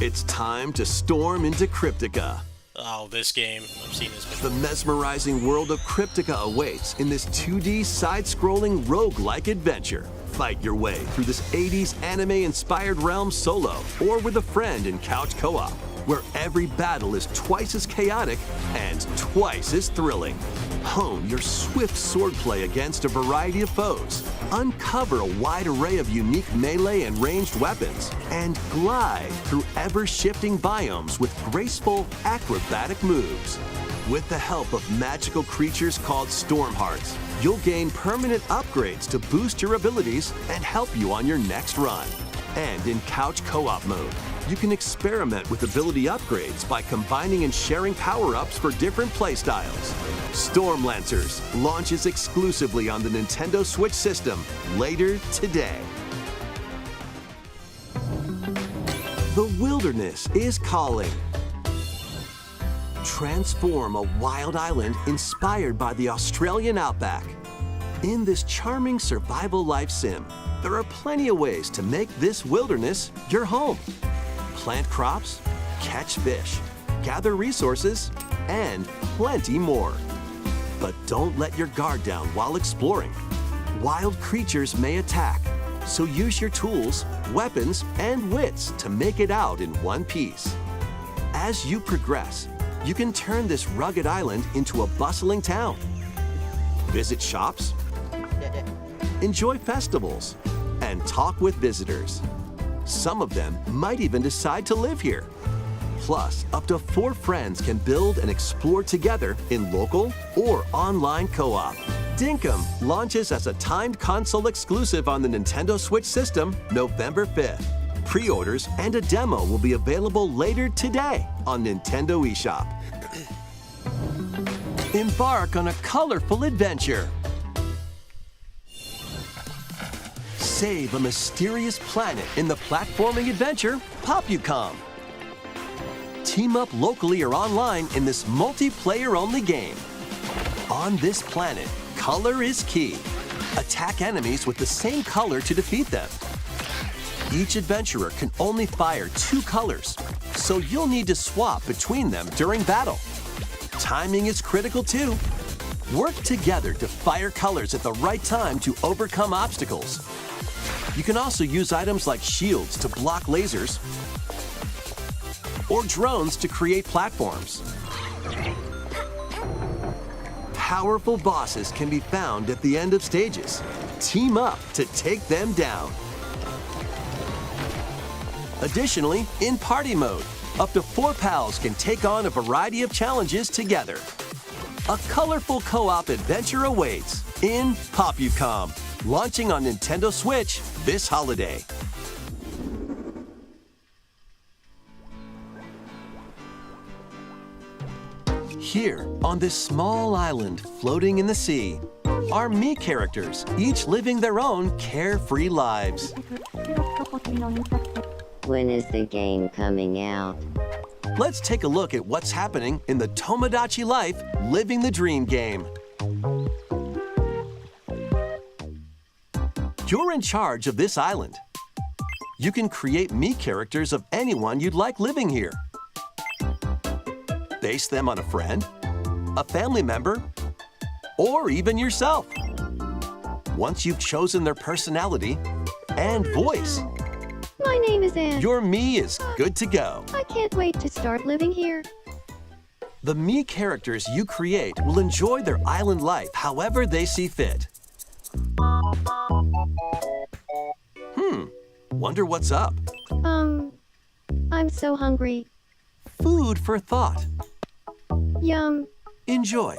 It's time to storm into Cryptica. Oh, this game. I've seen this before. The mesmerizing world of Cryptica awaits in this 2D side-scrolling roguelike adventure. Fight your way through this 80s anime-inspired realm solo or with a friend in couch co-op, where every battle is twice as chaotic and twice as thrilling. Hone your swift swordplay against a variety of foes, uncover a wide array of unique melee and ranged weapons, and glide through ever-shifting biomes with graceful, acrobatic moves. With the help of magical creatures called Storm Hearts, you'll gain permanent upgrades to boost your abilities and help you on your next run. And in couch co-op mode, you can experiment with ability upgrades by combining and sharing power-ups for different playstyles. Storm Lancers launches exclusively on the Nintendo Switch system later today. The wilderness is calling. Transform a wild island inspired by the Australian outback. In this charming survival life sim, there are plenty of ways to make this wilderness your home. Plant crops, catch fish, gather resources, and plenty more. But don't let your guard down while exploring. Wild creatures may attack, so use your tools, weapons, and wits to make it out in one piece. As you progress, you can turn this rugged island into a bustling town. Visit shops, enjoy festivals, and talk with visitors. Some of them might even decide to live here. Plus, up to 4 friends can build and explore together in local or online co-op. Dinkum launches as a timed console exclusive on the Nintendo Switch system November 5th. Pre-orders and a demo will be available later today on Nintendo eShop. Embark on a colorful adventure. Save a mysterious planet in the platforming adventure Popucom. Team up locally or online in this multiplayer-only game. On this planet, color is key. Attack enemies with the same color to defeat them. Each adventurer can only fire 2 colors, so you'll need to swap between them during battle. Timing is critical too. Work together to fire colors at the right time to overcome obstacles. You can also use items like shields to block lasers or drones to create platforms. Powerful bosses can be found at the end of stages. Team up to take them down. Additionally, in party mode, up to 4 pals can take on a variety of challenges together. A colorful co-op adventure awaits in Popucom, launching on Nintendo Switch this holiday. Here, on this small island floating in the sea, are Mii characters, each living their own carefree lives. When is the game coming out? Let's take a look at what's happening in the Tomodachi Life Living the Dream game. You're in charge of this island. You can create Mii characters of anyone you'd like living here. Base them on a friend, a family member, or even yourself. Once you've chosen their personality and voice, My name is Anne. your Mii is good to go. I can't wait to start living here. The Mii characters you create will enjoy their island life however they see fit. Wonder what's up? I'm so hungry. Food for thought. Yum. Enjoy.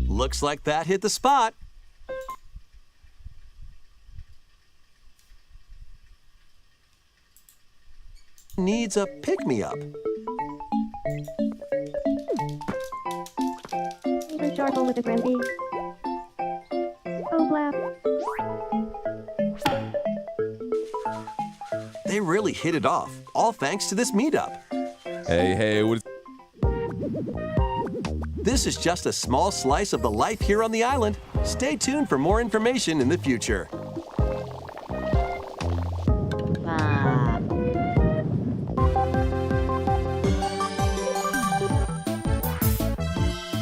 Looks like that hit the spot. Needs a pick-me-up. Even charcoal with a Granby. Oh, blap. They really hit it off, all thanks to this meetup. Hey, what is... This is just a small slice of the life here on the island. Stay tuned for more information in the future.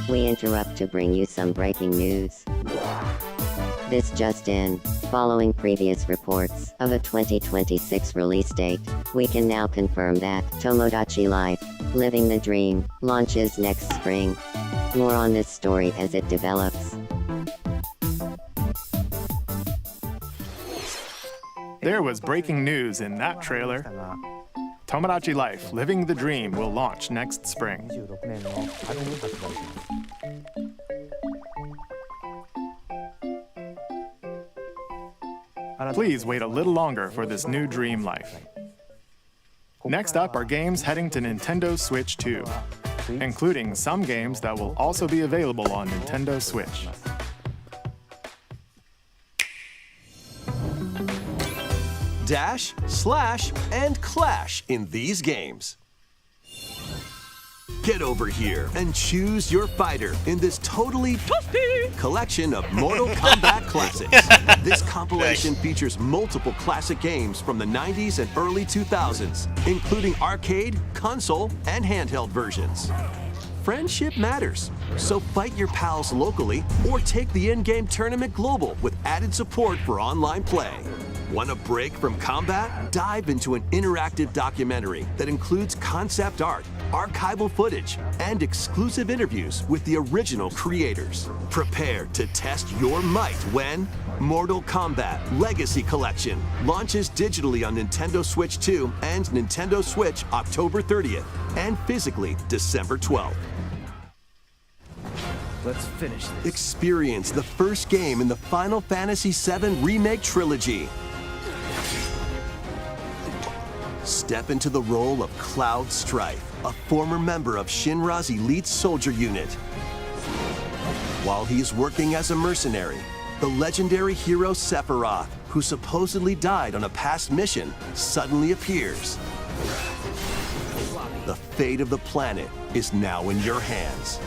We interrupt to bring you some breaking news. This just in. Following previous reports of a 2026 release date, we can now confirm that Tomodachi Life, Living the Dream, launches next spring. More on this story as it develops. There was breaking news in that trailer. Tomodachi Life, Living the Dream will launch next spring. Please wait a little longer for this new dream life. Next up are games heading to Nintendo Switch 2, including some games that will also be available on Nintendo Switch. Dash, slash, and clash in these games. Get over here and choose your fighter in this totally toasty collection of Mortal Kombat classics. This compilation features multiple classic games from the 90s and early 2000s, including arcade, console, and handheld versions. Friendship matters, so fight your pals locally or take the in-game tournament global with added support for online play. Want a break from combat? Dive into an interactive documentary that includes concept art, archival footage, and exclusive interviews with the original creators. Prepare to test your might when Mortal Kombat Legacy Collection launches digitally on Nintendo Switch 2 and Nintendo Switch October 30th, and physically December 12th. Let's finish this. Experience the first game in the Final Fantasy VII Remake Trilogy. Step into the role of Cloud Strife, a former member of Shinra's elite soldier unit. While he is working as a mercenary, the legendary hero Sephiroth, who supposedly died on a past mission, suddenly appears. The fate of the planet is now in your hands.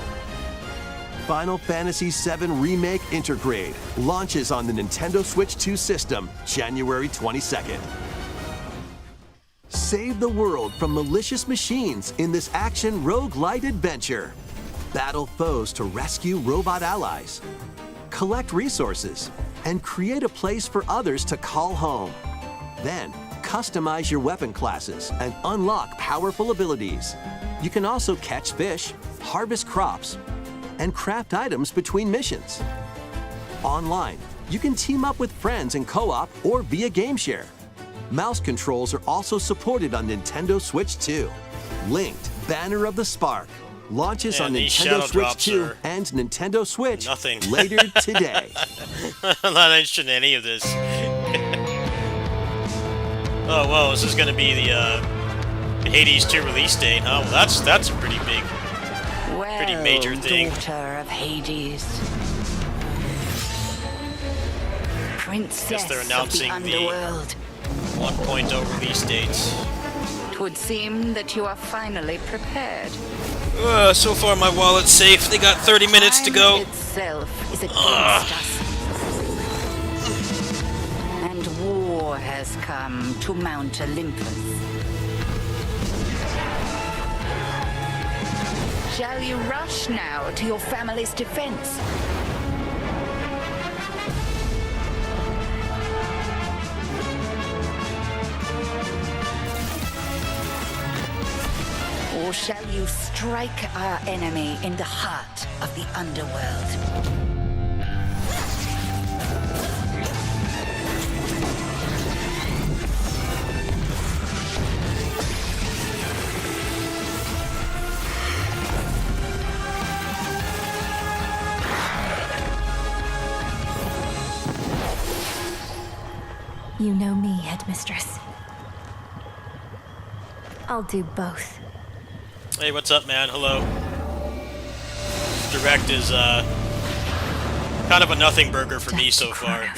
Final Fantasy VII Remake Intergrade launches on the Nintendo Switch 2 system January 22nd. Save the world from malicious machines in this action roguelite adventure. Battle foes to rescue robot allies. Collect resources and create a place for others to call home. Then, customize your weapon classes and unlock powerful abilities. You can also catch fish, harvest crops, and craft items between missions. Online, you can team up with friends in co-op or via game share. Mouse controls are also supported on Nintendo Switch 2. Linked Banner of the Spark launches on Nintendo Switch 2 and Nintendo Switch later today. I'm not interested in any of this. Oh, whoa, this is going to be the Hades 2 release date, huh? Well, that's a pretty big, pretty major thing. Daughter of Hades. Princess they're announcing of the underworld. 1.0 release dates. Twould seem that you are finally prepared. So far my wallet's safe. They got 30 minutes to go. Time itself is against us. And war has come to Mount Olympus. Shall you rush now to your family's defense? Or shall you strike our enemy in the heart of the underworld? You know me, Headmistress. I'll do both. Hey, what's up, man? Hello. Direct is kind of a nothing burger for me so far.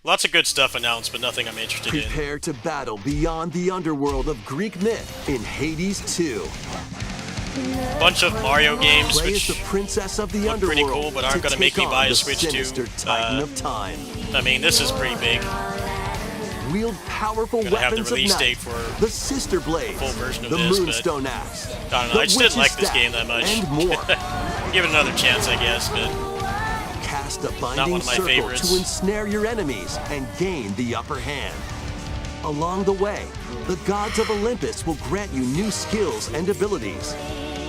Lots of good stuff announced, but nothing I'm interested in. Prepare to battle beyond the underworld of Greek myth in Hades 2. Bunch of Mario games, Play as which the princess of the look underworld pretty cool, but aren't to going to make take me on buy a the Switch sinister 2. Titan of Time. I mean, this is pretty big. Wield powerful Gonna have the weapons release of date night, for the Sister Blades, full version of the this, but Moonstone Axe, I don't know. the I just didn't like Witch's this game Staff, that much. and more. Give it another chance, I guess, but Cast a one binding of my circle favorites. to ensnare your enemies and gain the upper hand. Along the way, the gods of Olympus will grant you new skills and abilities.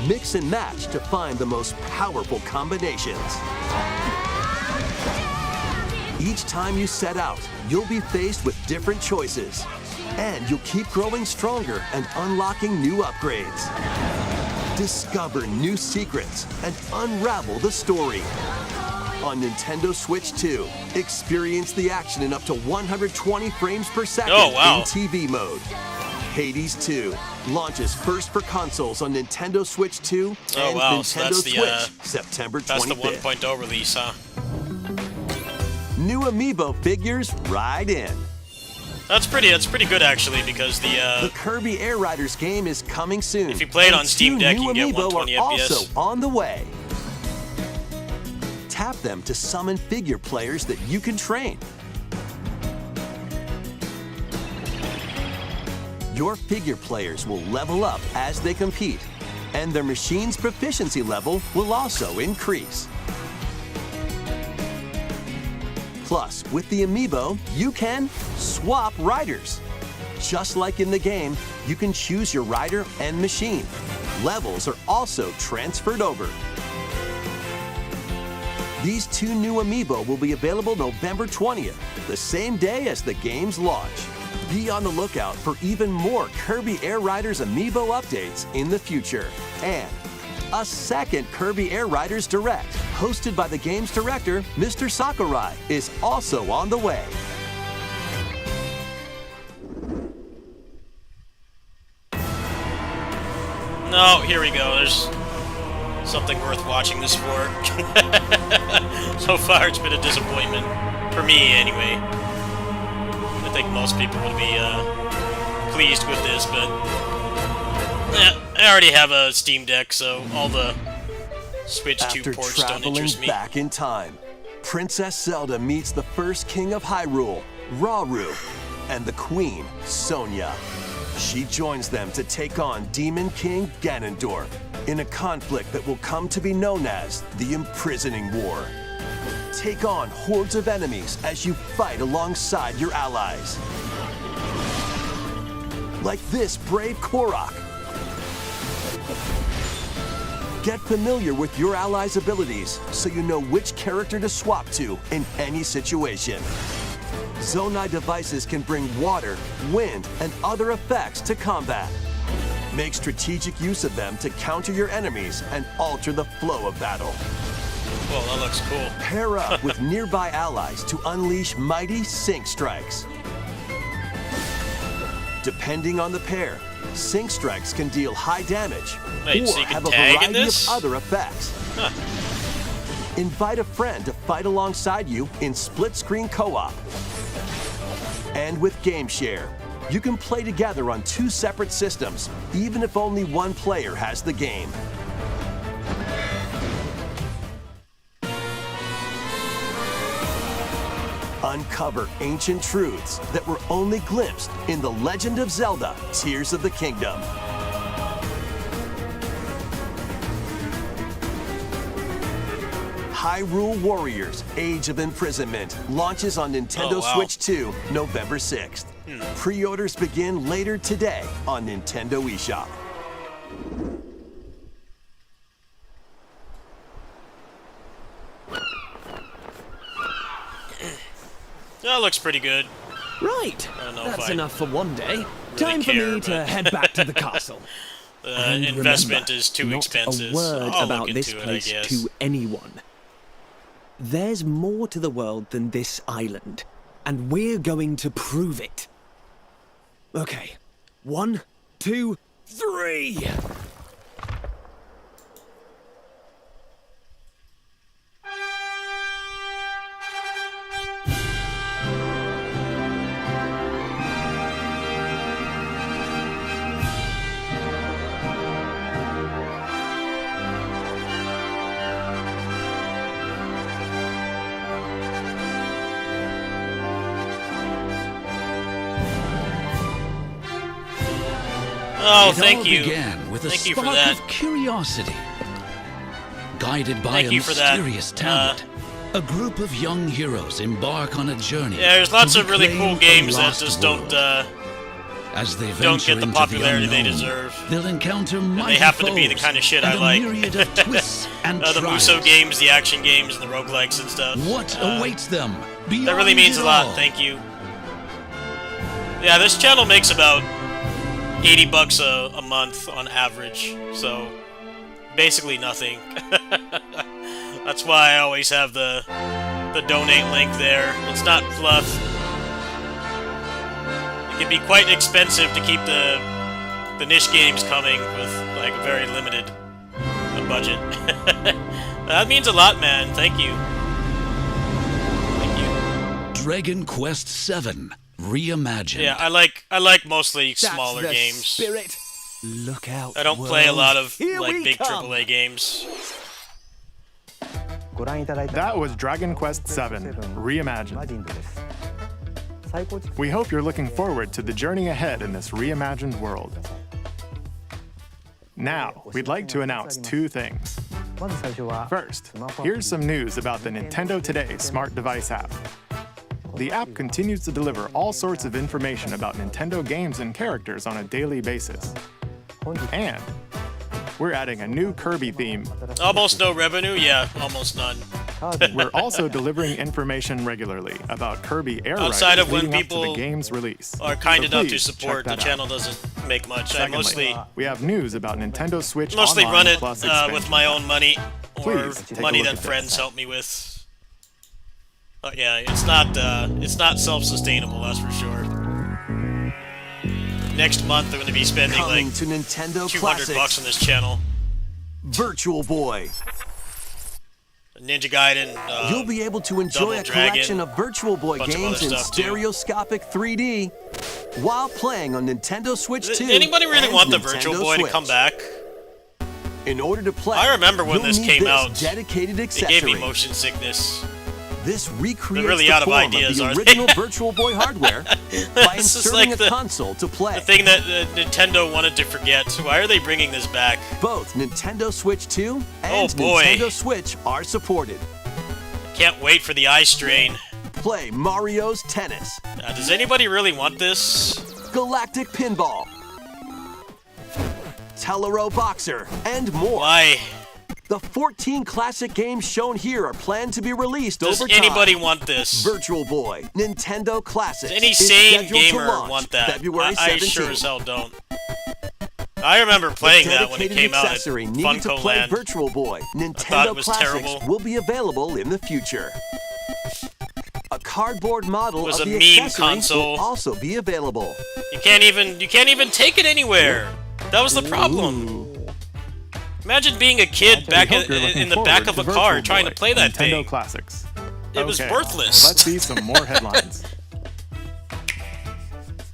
Mix and match to find the most powerful combinations. Each time you set out, you'll be faced with different choices. And you'll keep growing stronger and unlocking new upgrades. Discover new secrets and unravel the story. On Nintendo Switch 2, experience the action in up to 120 frames per second Oh, wow. in TV mode. Hades 2 launches first for consoles on Nintendo Switch 2 Oh, and wow, so Nintendo that's the, Switch September 25th. that's the 1.0 release, huh? New amiibo figures ride in. That's pretty good actually, because The Kirby Air Riders game is coming soon. If you play it on and Steam two Deck, new you can get amiibo 120 are FPS. also on the way. Tap them to summon figure players that you can train. Your figure players will level up as they compete, and their machine's proficiency level will also increase. Plus, with the amiibo, you can swap riders. Just like in the game, you can choose your rider and machine. Levels are also transferred over. These two new amiibo will be available November 20th, the same day as the game's launch. Be on the lookout for even more Kirby Air Riders amiibo updates in the future. And a second Kirby Air Riders Direct, hosted by the game's director, Mr. Sakurai, is also on the way. No, here we go. There's something worth watching this for. So far, it's been a disappointment. For me, anyway. I think most people would be pleased with this, but I already have a Steam Deck, so all the Switch 2 After ports don't traveling interest me. back in time, Princess Zelda meets the first king of Hyrule, Rauru, and the queen, Sonia. She joins them to take on Demon King Ganondorf in a conflict that will come to be known as the Imprisoning War. Take on hordes of enemies as you fight alongside your allies. Like this brave Korok. Get familiar with your allies' abilities so you know which character to swap to in any situation. Zonai devices can bring water, wind, and other effects to combat. Make strategic use of them to counter your enemies and alter the flow of battle. Well, that looks cool. Pair up with nearby allies to unleash mighty sync strikes. Depending on the pair, sync strikes can deal high damage Wait, or so you can have a tag in variety of this? other effects. Huh. Invite a friend to fight alongside you in split-screen co-op. And with Game Share, you can play together on two separate systems, even if only one player has the game. Uncover ancient truths that were only glimpsed in The Legend of Zelda: Tears of the Kingdom. Hyrule Warriors: Age of Imprisonment launches on Nintendo Oh, wow. Switch 2 November 6th. Pre-orders begin later today on Nintendo eShop. That looks pretty good. Right. I don't know if That's I enough for one day. Time for care, me to but- head back to the castle. And Investment remember, is too not expensive. a word I'll about look this into place it, I guess. to anyone. There's more to the world than this island, and we're going to prove it. Okay, 1, 2, 3. Oh, It thank all you. began with a Thank you for spark that. of curiosity. Guided by Thank a you for that. mysterious talent, a group of young heroes embark on a journey. Yeah, there's lots to of really reclaim cool games a that lost just world. As they don't venture get the into popularity they unknown, deserve. They'll encounter And mighty they happen to be the foes kind of shit and I a like. myriad of twists and the trials. Muso games, the action games, and the roguelikes and stuff. What awaits them beyond That really means it a lot, all? thank you. Yeah, this channel makes about $80 a month on average, so basically nothing. That's why I always have the donate link there. It's not fluff. It can be quite expensive to keep the niche games coming with like a very limited budget. That means a lot, man. Thank you. Thank you. Dragon Quest VII Reimagined. Yeah, I like mostly That's smaller the games. Spirit. Look out. I don't play a lot of Here like we big come. AAA games. That was Dragon Quest VII Reimagined. We hope you're looking forward to the journey ahead in this reimagined world. Now, we'd like to announce two things. First, here's some news about the Nintendo Today smart device app. The app continues to deliver all sorts of information about Nintendo games and characters on a daily basis. And we're adding a new Kirby theme. Almost no revenue? Yeah, almost none. We're also delivering information regularly about Kirby Air Outside Riders of when leading up to people the game's release. Are kind So enough to please support, check the that channel out. doesn't make much. I Secondly, we have news about Nintendo Switch mostly Online run it Plus with expansion. my own money or Please take a money look that at friends this. help me with. Yeah, it's not self-sustainable, that's for sure. Next month I'm going to be spending Coming like to Nintendo $200 Classics. on this channel. Virtual Boy. Ninja Gaiden. You'll be able to enjoy Double a collection Dragon, of Virtual Boy bunch of games other in stuff, too. stereoscopic 3D while playing on Nintendo Switch 2. Did anybody really and want the Nintendo Virtual Boy Switch. to come back? In order to play, I remember when you'll this need came this out. dedicated It accessory. gave me motion sickness. This recreates They're really the out of form ideas, of are the they? original Virtual Boy hardware by This is inserting like a console to play. The thing that Nintendo wanted to forget. Why are they bringing this back? Both Nintendo Switch 2 and Oh, boy. Nintendo Switch are supported. Can't wait for the eye strain. Play Mario's Tennis, Does anybody really want this? Galactic Pinball, Tellero Boxer, and more. Why? The 14 classic games shown here are planned to be released Does over time. anybody want this? Virtual Boy, Nintendo Classics. Does any is sane scheduled to gamer launch want that? February I 17th. sure as hell don't. I remember playing The that when it dedicated came out at accessory needed to Funko play Land. Virtual Boy, thought Nintendo it was Classics terrible. will be available in the future. A cardboard model It was of a the meme accessory console. will also be available. You can't even take it anywhere. That was the problem. Imagine being a kid back We hope you're looking in the back forward of a to car Virtual trying Boy, to play that Nintendo thing. Classics. It was Okay, worthless. Let's see some more headlines.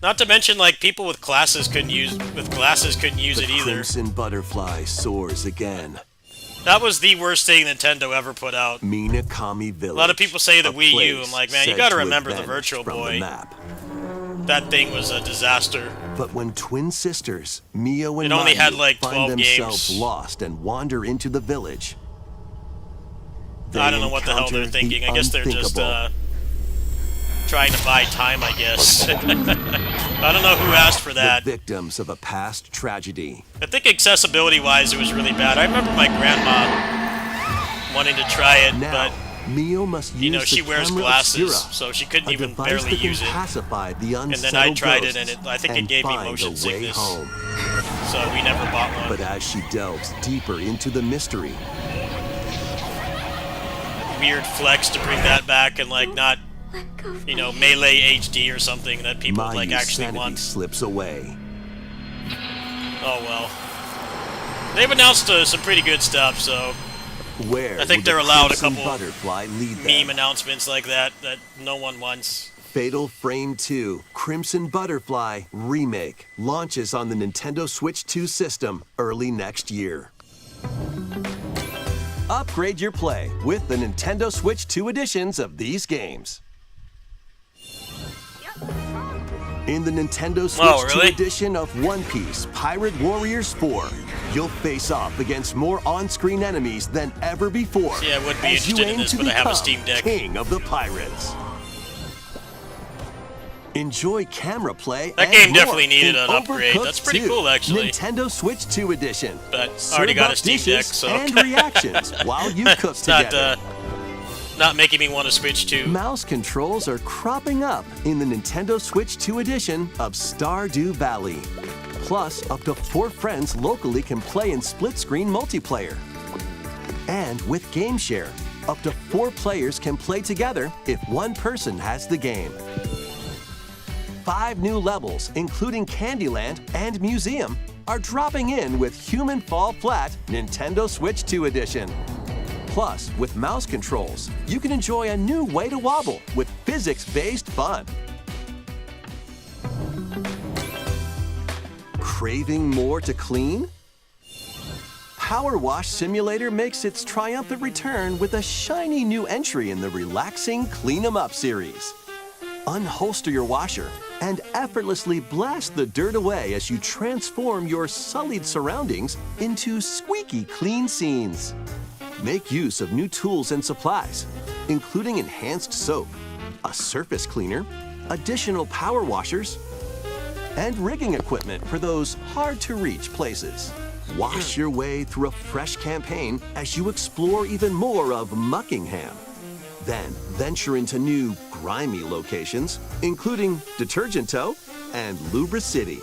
Not to mention, like, people with glasses couldn't use it either. Crimson Butterfly soars again. That was the worst thing Nintendo ever put out. Minakami Village. A lot of people say the a Wii U. place I'm like, man, you said gotta to remember the vanish Virtual from the Boy. map. That thing was a disaster. But when twin sisters, Mio and It only Mayu, had, like, 12 find themselves games. lost and wander into the village, they I don't know what the hell they're encounter thinking. the I guess they're just unthinkable. trying to buy time, I guess. I don't know who asked for that. The victims of a past tragedy. I think accessibility-wise, it was really bad. I remember my grandma wanting to try it, Now, but Mio must use you know, she the wears camera glasses, Obscura, so she couldn't a even device barely that can use it. pacify the And unsettled then I tried it, ghosts and I think it gave me find motion a way sickness. home. So we never bought one. But as she delves deeper into the mystery, Weird flex to bring that back and like not, you know, Melee HD or something that people like Mayu's actually sanity want. slips away. Oh well. They've announced some pretty good stuff, so Where I think will they're the allowed a Crimson couple Butterfly lead them? meme announcements like that no one wants. Fatal Frame 2 Crimson Butterfly Remake launches on the Nintendo Switch 2 system early next year. Upgrade your play with the Nintendo Switch 2 editions of these games. In the Nintendo Switch Oh, really? 2 edition of One Piece Pirate Warriors 4, you'll face off against more on-screen enemies than ever before. See, I would be as you interested in aim this, to but I have a become Steam Deck. King of the Pirates. Enjoy camera play That and game more definitely needed in an upgrade. Overcooked That's pretty 2, cool, actually. Nintendo Switch 2 edition. But I already got a Serve up Steam Deck, dishes so and reactions while you cook it's not together. not making me want to switch to. Mouse controls are cropping up in the Nintendo Switch 2 edition of Stardew Valley. Plus, up to 4 friends locally can play in split-screen multiplayer. And with Game Share, up to 4 players can play together if one person has the game. 5 new levels, including Candyland and Museum, are dropping in with Human Fall Flat Nintendo Switch 2 edition. Plus, with mouse controls, you can enjoy a new way to wobble with physics-based fun. Craving more to clean? Power Wash Simulator makes its triumphant return with a shiny new entry in the relaxing Clean 'em Up series. Unholster your washer and effortlessly blast the dirt away as you transform your sullied surroundings into squeaky clean scenes. Make use of new tools and supplies, including enhanced soap, a surface cleaner, additional power washers, and rigging equipment for those hard-to-reach places. Wash your way through a fresh campaign as you explore even more of Muckingham. Then venture into new, grimy locations, including Detergent Toe and Lubra City.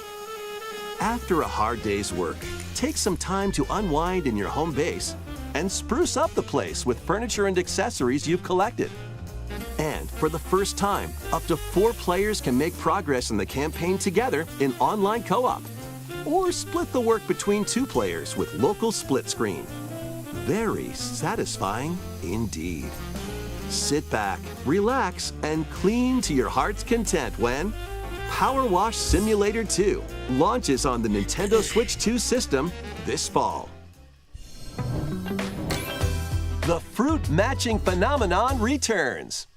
After a hard day's work, take some time to unwind in your home base and spruce up the place with furniture and accessories you've collected. And for the first time, up to 4 players can make progress in the campaign together in online co-op, or split the work between 2 players with local split screen. Very satisfying indeed. Sit back, relax, and clean to your heart's content when Power Wash Simulator 2 launches on the Nintendo Switch 2 system this fall. The fruit matching phenomenon returns.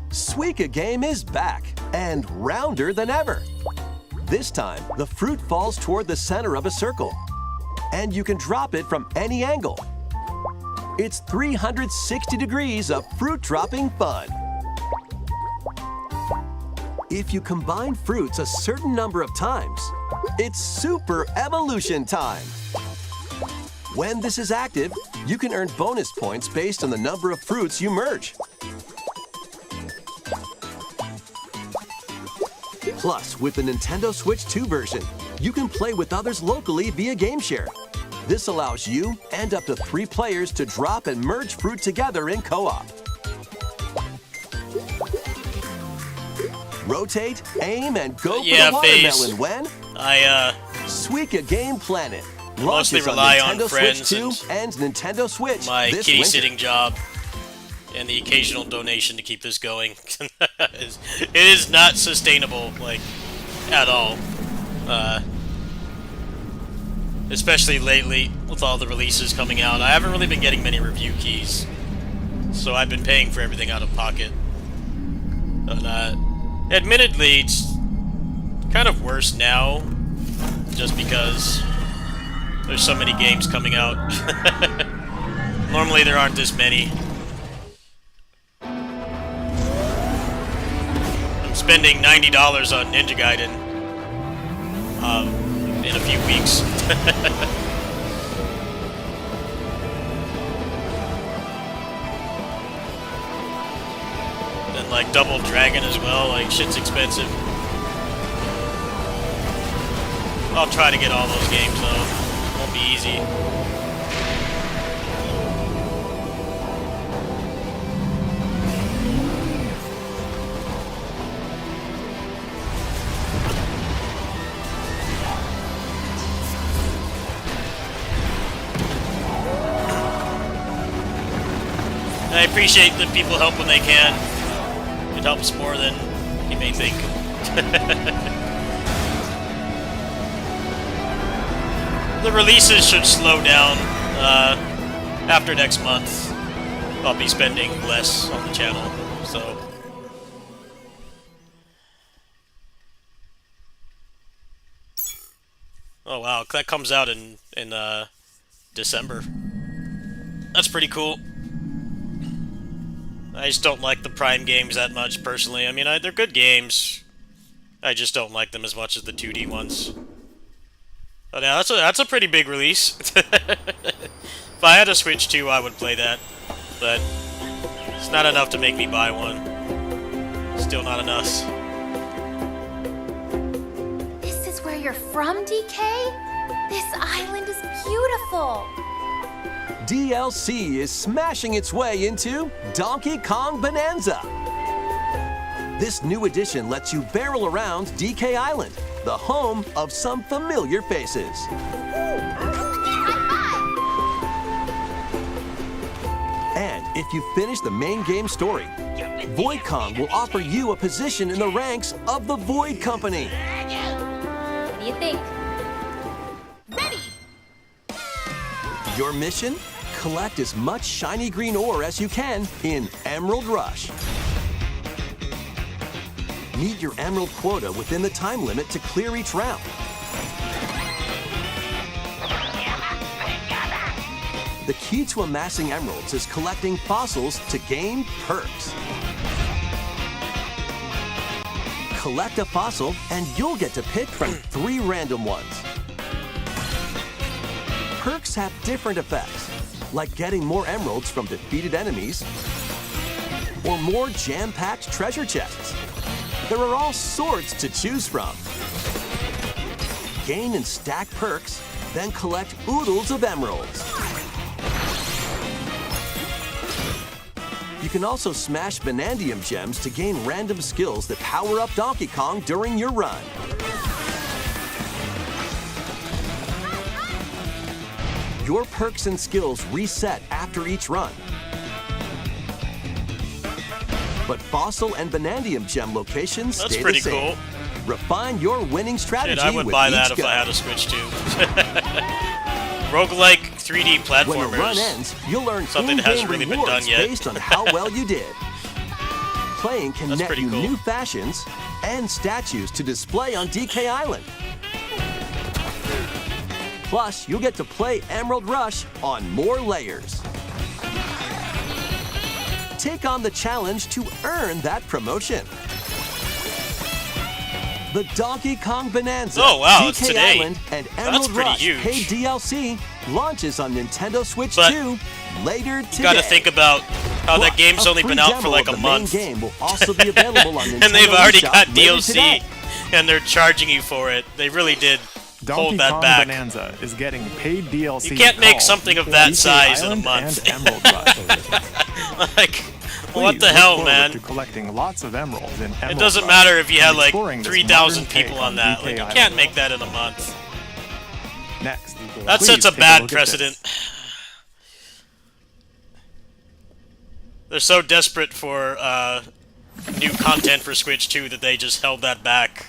Suika Game is back and rounder than ever. This time, the fruit falls toward the center of a circle, and you can drop it from any angle. It's 360 degrees of fruit dropping fun. If you combine fruits a certain number of times, it's super evolution time. When this is active, you can earn bonus points based on the number of fruits you merge. Plus, with the Nintendo Switch 2 version, you can play with others locally via Game Share. This allows you and up to 3 players to drop and merge fruit together in co-op. Rotate, aim, and go for the watermelon when Suika Game Planet mostly launches rely on on Nintendo friends Switch 2 and Nintendo Switch my this kitty winter. sitting job and the occasional donation to keep this going. It is not sustainable, like, at all. Especially lately with all the releases coming out. I haven't really been getting many review keys, so I've been paying for everything out of pocket. But admittedly, it's kind of worse now, just because there's so many games coming out. Normally there aren't this many. I'm spending $90 on Ninja Gaiden in a few weeks. Then like Double Dragon as well, like shit's expensive. I'll try to get all those games though. Won't be easy. I appreciate that people help when they can. It helps more than you may think. The releases should slow down after next month. I'll be spending less on the channel, so Oh wow, that comes out in December. That's pretty cool. I just don't like the Prime games that much, personally. I mean, they're good games. I just don't like them as much as the 2D ones. But yeah, that's a pretty big release. If I had a Switch 2, I would play that. But it's not enough to make me buy one. Still not enough. This is where you're from, DK? This island is beautiful. DLC is smashing its way into Donkey Kong Bonanza. This new edition lets you barrel around DK Island, the home of some familiar faces. And if you finish the main game story, Void Kong will offer you a position in the ranks of the Void Company. What do you think? Ready! Your mission? Collect as much shiny green ore as you can in Emerald Rush. Meet your emerald quota within the time limit to clear each round. The key to amassing emeralds is collecting fossils to gain perks. Collect a fossil and you'll get to pick from 3 random ones. Perks have different effects, like getting more emeralds from defeated enemies or more jam-packed treasure chests. There are all sorts to choose from. Gain and stack perks, then collect oodles of emeralds. You can also smash Vanadium gems to gain random skills that power up Donkey Kong during your run. Your perks and skills reset after each run. But fossil and Vanadium gem locations stay the same. Cool. Refine your winning strategy. Shit, I would with buy each that if gun. I had a Switch 2. Roguelike 3D platformers. When the run ends, you'll earn something that hasn't really been done yet. Based on how well you did. Playing can net you new fashions and statues to display on DK Island. Plus, you'll get to play Emerald Rush on more layers. Take on the challenge to earn that promotion. The Donkey Kong Bonanza, it's DK today. Island, and Emerald Rush huge. paid DLC launches on Nintendo Switch 2 later today. You gotta think about how that game's only been out for like a month. The main game will also be available on Nintendo and they've already eShop got later DLC, today. and they're charging you for it. They really did Donkey hold that Kong back. Bonanza is getting paid DLC. You can't make called something of that DK size in a Island month. and Emerald Rush. Like, what Please the look hell, forward man? to collecting lots of emeralds in It Emerald doesn't Rush matter if you had and like exploring this 3,000 modern take people on that. DK Like, you Island. can't make that in a month. Next, That please sets a take bad look at precedent. this. They're so desperate for new content for Switch 2 that they just held that back.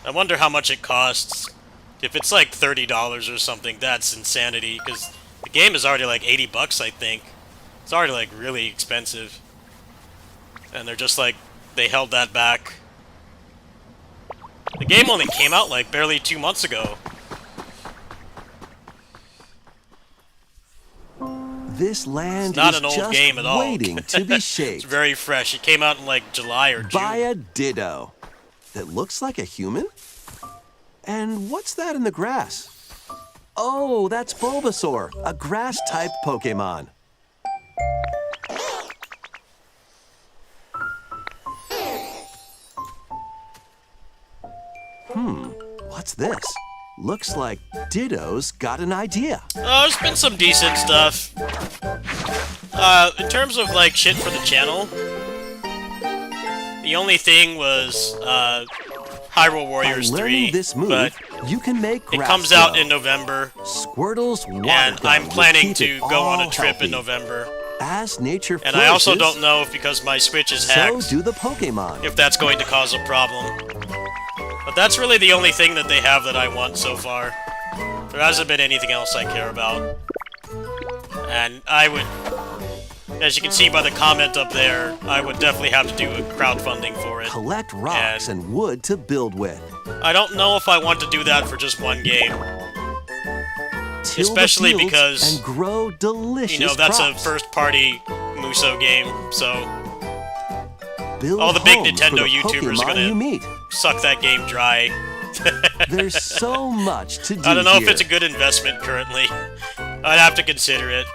I wonder how much it costs. If it's like $30 or something, that's insanity, because the game is already like 80 bucks, I think. It's already like really expensive. And they're just like, they held that back. The game only came out like barely 2 months ago. This land It's not is an old just game at all. waiting to be It's shaped very fresh. It came out in like July or June. by a Ditto that looks like a human. And what's that in the grass? Oh, that's Bulbasaur, a grass-type Pokemon. What's this? Looks like Ditto's got an idea. There's been some decent stuff. In terms of like shit for the channel, the only thing was Hyrule Warriors By 3, learning this move, but you can make it grass comes out grow. in November, Squirtle's water and gun I'm will planning keep to it go on a all trip healthy. in November. As nature And I also flourishes, don't know if, because my Switch is so hacked, do the Pokemon. if that's going to cause a problem. But that's really the only thing that they have that I want so far. There hasn't been anything else I care about. And I would... as you can see by the comment up there, I would definitely have to do a crowdfunding for it. Collect rocks and wood to build with. I don't know if I want to do that for just one game. Till Especially the fields because, and grow delicious you know, that's crops. a first-party Muso game, so Build all the big homes for Nintendo the YouTubers Pokemon are you gonna meet. suck that game dry. There's so much to do I don't know here. if it's a good investment currently. I'd have to consider it.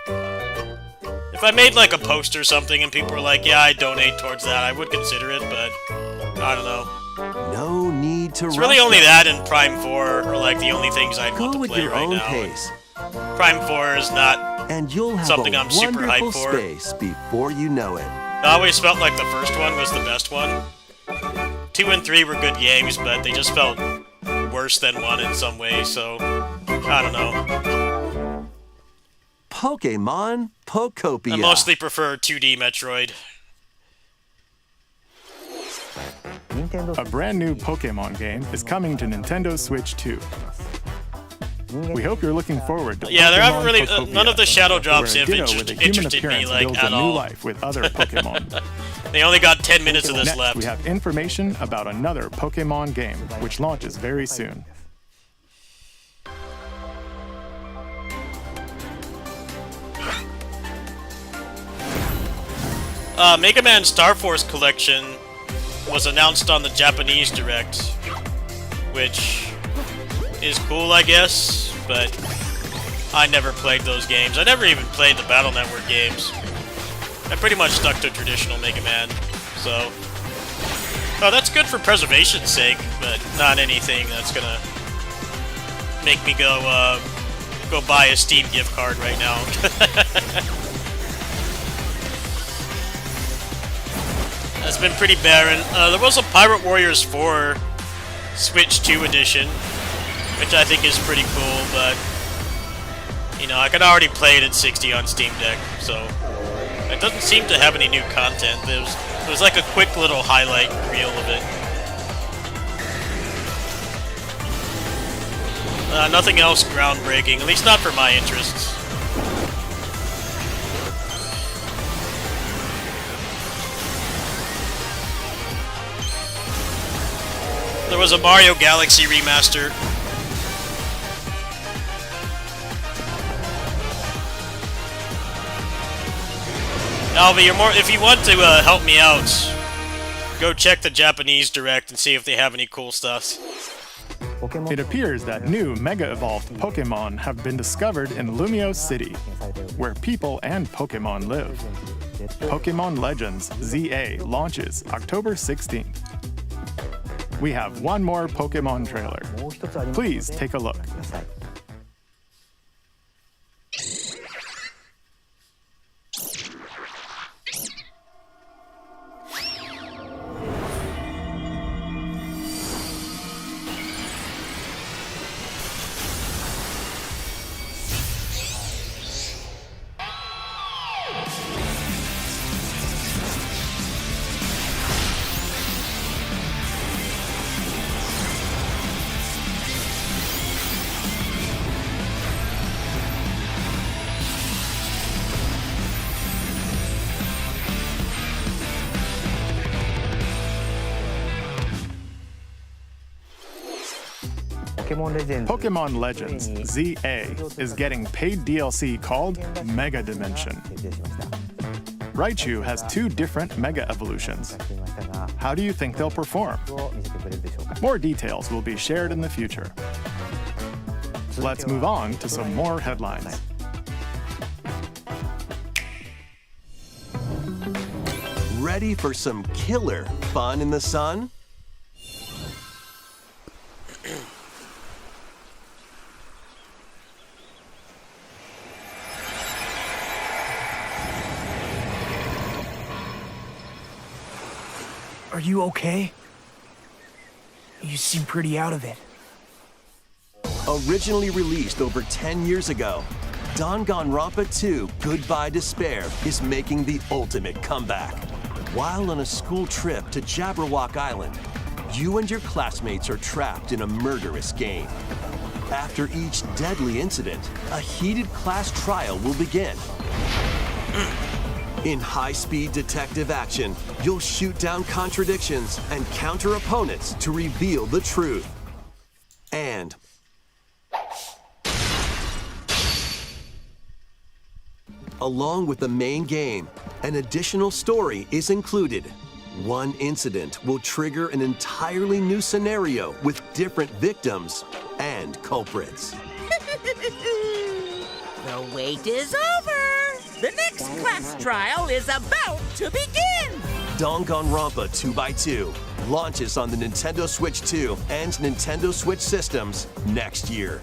If I made like a post or something and people were like, yeah, I donate towards that, I would consider it, but I don't know. No need to It's rush really only them. that and Prime 4 are like the only things I'd want Go to with play your right own now. pace, Prime 4 is not and you'll have something a I'm super wonderful hyped for. space before you know it. I always felt like the first one was the best one. 2 and 3 were good games, but they just felt worse than 1 in some ways, so I don't know. Pokemon Pokopia. I mostly prefer 2D Metroid. A brand new Pokemon game is coming to Nintendo Switch 2. We hope you're looking forward to Yeah, there Pokemon haven't really Pokopia, none of the Shadow where Drops a have Ditto with a human interested me appearance like builds at a new all. life with other Pokemon. They only got 10 minutes of this Next, left. we have information about another Pokemon game, which launches very soon. Mega Man Star Force Collection was announced on the Japanese Direct, which is cool, I guess, but I never played those games. I never even played the Battle Network games. I pretty much stuck to traditional Mega Man, so... Oh, that's good for preservation's sake, but not anything that's gonna make me go buy a Steam gift card right now. That's been pretty barren. There was a Pirate Warriors 4 Switch 2 edition, which I think is pretty cool, but you know, I could already play it at 60 on Steam Deck, so it doesn't seem to have any new content. There's like a quick little highlight reel of it. Nothing else groundbreaking, at least not for my interests. There was a Mario Galaxy remaster. Alva, if you want to help me out, go check the Japanese Direct and see if they have any cool stuff. It appears that new Mega Evolved Pokemon have been discovered in Lumio City, where people and Pokemon live. Pokemon Legends ZA launches October 16th. We have one more Pokemon trailer. Please take a look. Pokemon Legends ZA is getting paid DLC called Mega Dimension. Raichu has 2 different Mega Evolutions. How do you think they'll perform? More details will be shared in the future. Let's move on to some more headlines. Ready for some killer fun in the sun? Are you okay? You seem pretty out of it. Originally released over 10 years ago, Danganronpa 2 Goodbye Despair is making the ultimate comeback. While on a school trip to Jabberwock Island, you and your classmates are trapped in a murderous game. After each deadly incident, a heated class trial will begin. In high-speed detective action, you'll shoot down contradictions and counter opponents to reveal the truth. And along with the main game, an additional story is included. One incident will trigger an entirely new scenario with different victims and culprits. The wait is over! The next class trial is about to begin! Danganronpa 2x2 launches on the Nintendo Switch 2 and Nintendo Switch systems next year.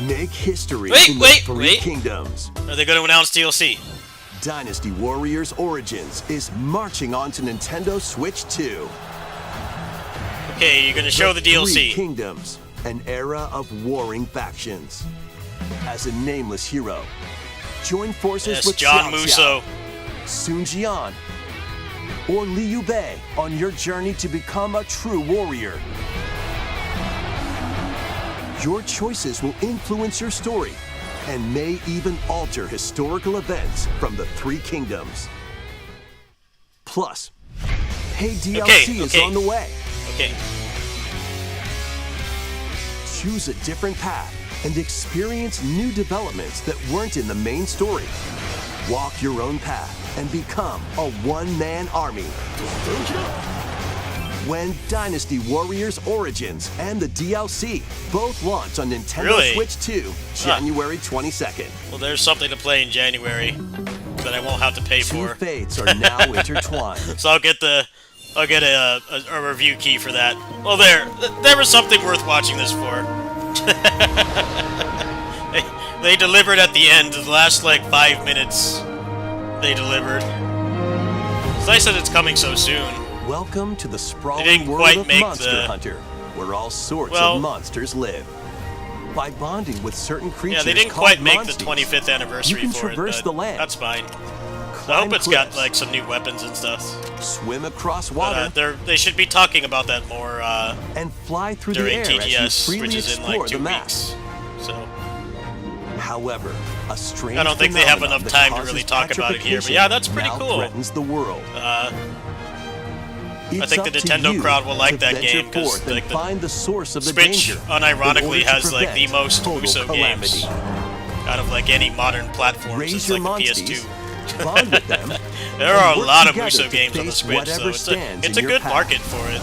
Make history in the Three Kingdoms. Are they going to announce DLC? Dynasty Warriors Origins is marching on to Nintendo Switch 2. Okay, you're going to show the DLC. Three Kingdoms, an era of warring factions. As a nameless hero, join forces with John Xiao Musso, Xiao, Sun Jian, or Liu Bei on your journey to become a true warrior. Your choices will influence your story and may even alter historical events from the Three Kingdoms. Plus, paid DLC is on the way. Okay. Choose a different path and experience new developments that weren't in the main story. Walk your own path and become a one-man army. When Dynasty Warriors Origins and the DLC both launch on Nintendo Switch 2, January 22nd. Well, there's something to play in January that I won't have to pay for. Two fates are now intertwined. So I'll get a review key for that. Well, there was something worth watching this for. they delivered at the end. The last like 5 minutes, they delivered. It's nice that it's coming so soon. Welcome to the sprawling world of Monster Hunter, where all sorts of monsters live. By bonding with certain creatures, yeah, they didn't quite make the 25th anniversary for it, but that's fine. I hope it's got like some new weapons and stuff. Swim across water. But, they should be talking about that more and fly through during the air TGS, as you which is in like 2 weeks. So. However, a strange I don't think they have enough time to really talk about it here, but yeah, that's pretty cool. Threatens the world. I think the Nintendo crowd will like that game because like the source of the Switch, danger unironically, has like the most Musso games out of like any modern platform since like the PS2. Bond with them. There are a lot of Musso games on the Switch, so it's a good market for it.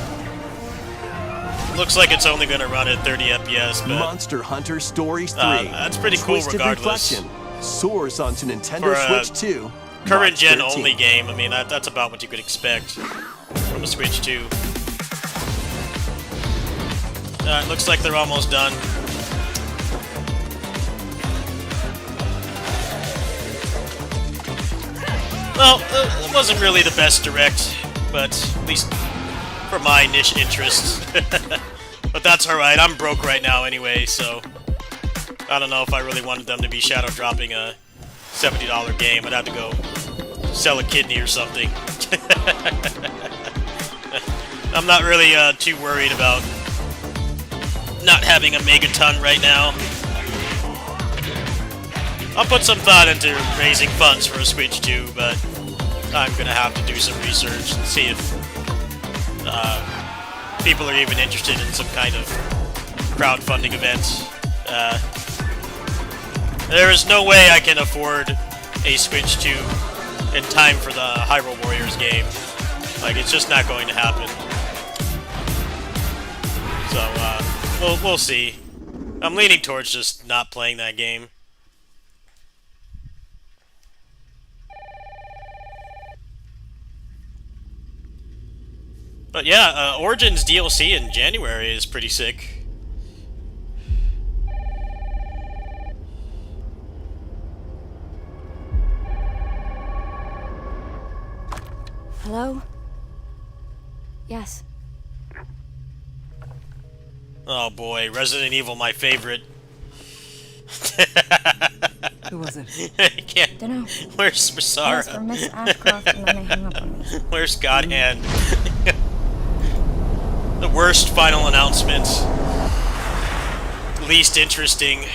Looks like it's only going to run at 30 FPS, but Monster Hunter Stories 3. That's pretty cool regardless. Soars onto Nintendo Switch 2. Current gen only game. I mean, that's about what you could expect from a Switch 2. It looks like they're almost done. Well, it wasn't really the best direct, but at least for my niche interests. But that's alright, I'm broke right now anyway, so I don't know if I really wanted them to be shadow dropping a $70 game. I'd have to go sell a kidney or something. I'm not really too worried about not having a megaton right now. I'll put some thought into raising funds for a Switch 2, but I'm gonna have to do some research and see if people are even interested in some kind of crowdfunding event. There is no way I can afford a Switch 2 in time for the Hyrule Warriors game. Like, it's just not going to happen. So, we'll see. I'm leaning towards just not playing that game. But yeah, Origins DLC in January is pretty sick. Hello? Yes. Oh boy, Resident Evil, my favorite. Who was it? I can't. Dunno. Where's Basara? Yes, from Miss Ashcroft, and then they hung up on me. Where's Godhand? The worst final announcement. Least interesting.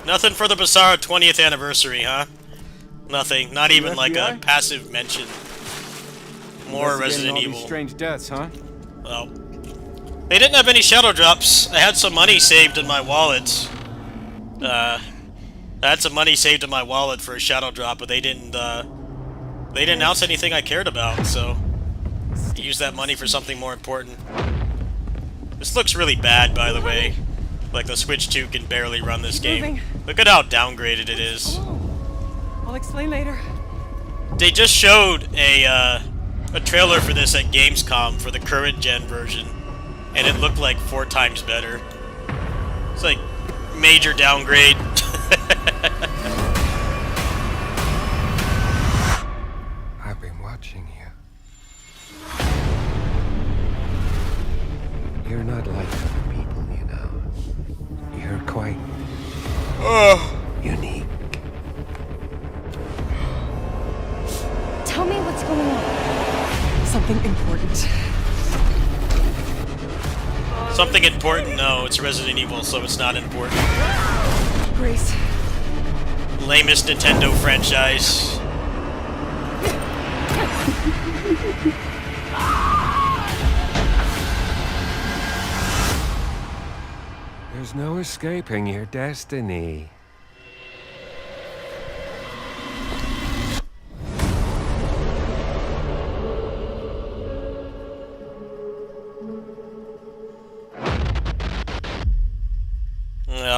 Nothing for the BASARA 20th anniversary, huh? Nothing. Not even like a passive mention. More Resident Evil. Strange deaths, huh? Well, they didn't have any shadow drops. I had some money saved in my wallet. I had some money saved in my wallet for a shadow drop, but they didn't announce anything I cared about, so I used that money for something more important. This looks really bad, by the way. Like the Switch 2 can barely run this game. Look at how downgraded it is. I'll explain later. They just showed a trailer for this at Gamescom for the current gen version, and it looked like 4 times better. It's like major downgrade. I've been watching you. You're not like other people, you know. You're quite unique. Tell me what's going on. Something important. Something important? No, it's Resident Evil, so it's not important. Grace. Lamest Nintendo franchise. There's no escaping your destiny.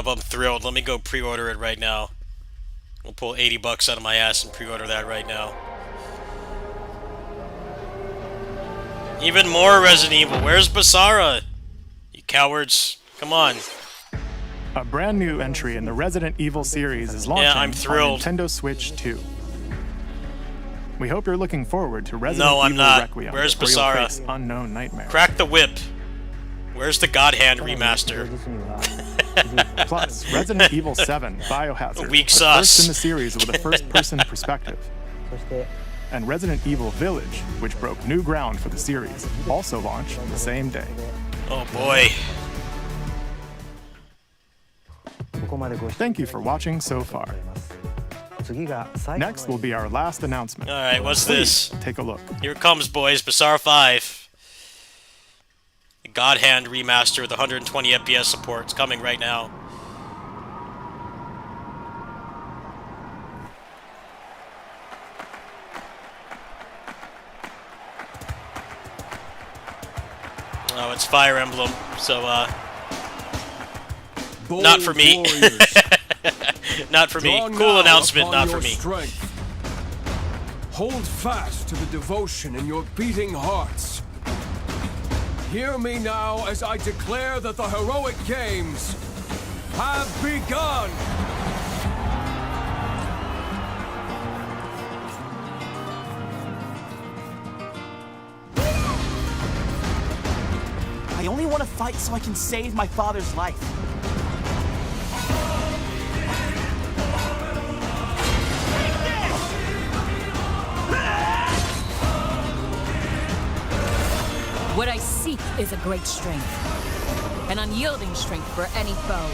I'm thrilled. Let me go pre-order it right now. We'll pull 80 bucks out of my ass and pre-order that right now. Even more Resident Evil. Where's BASARA? You cowards. Come on. A brand new entry in the Resident Evil series is launching I'm thrilled. on Nintendo Switch 2. We hope you're looking forward to Resident No, I'm Evil not. Requiem. Where's where you'll BASARA? face unknown nightmares. Crack the whip. Where's the God Hand remaster? Plus, Resident Evil 7 Biohazard, Weak the sauce. first in the series with a first-person perspective. And Resident Evil Village, which broke new ground for the series, also launched the same day. Oh boy. Thank you for watching so far. Next will be our last announcement. Alright, what's Please this? take a look. Here it comes, boys. BASARA 5. The God Hand remaster with 120 FPS support. It's coming right now. Oh, it's Fire Emblem, so, not for me. Not for me. Cool announcement, not for me. Strength. Hold fast to the devotion in your beating hearts. Hear me now as I declare that the heroic games have begun! I only want to fight so I can save my father's life. What I seek is a great strength. An unyielding strength for any foe.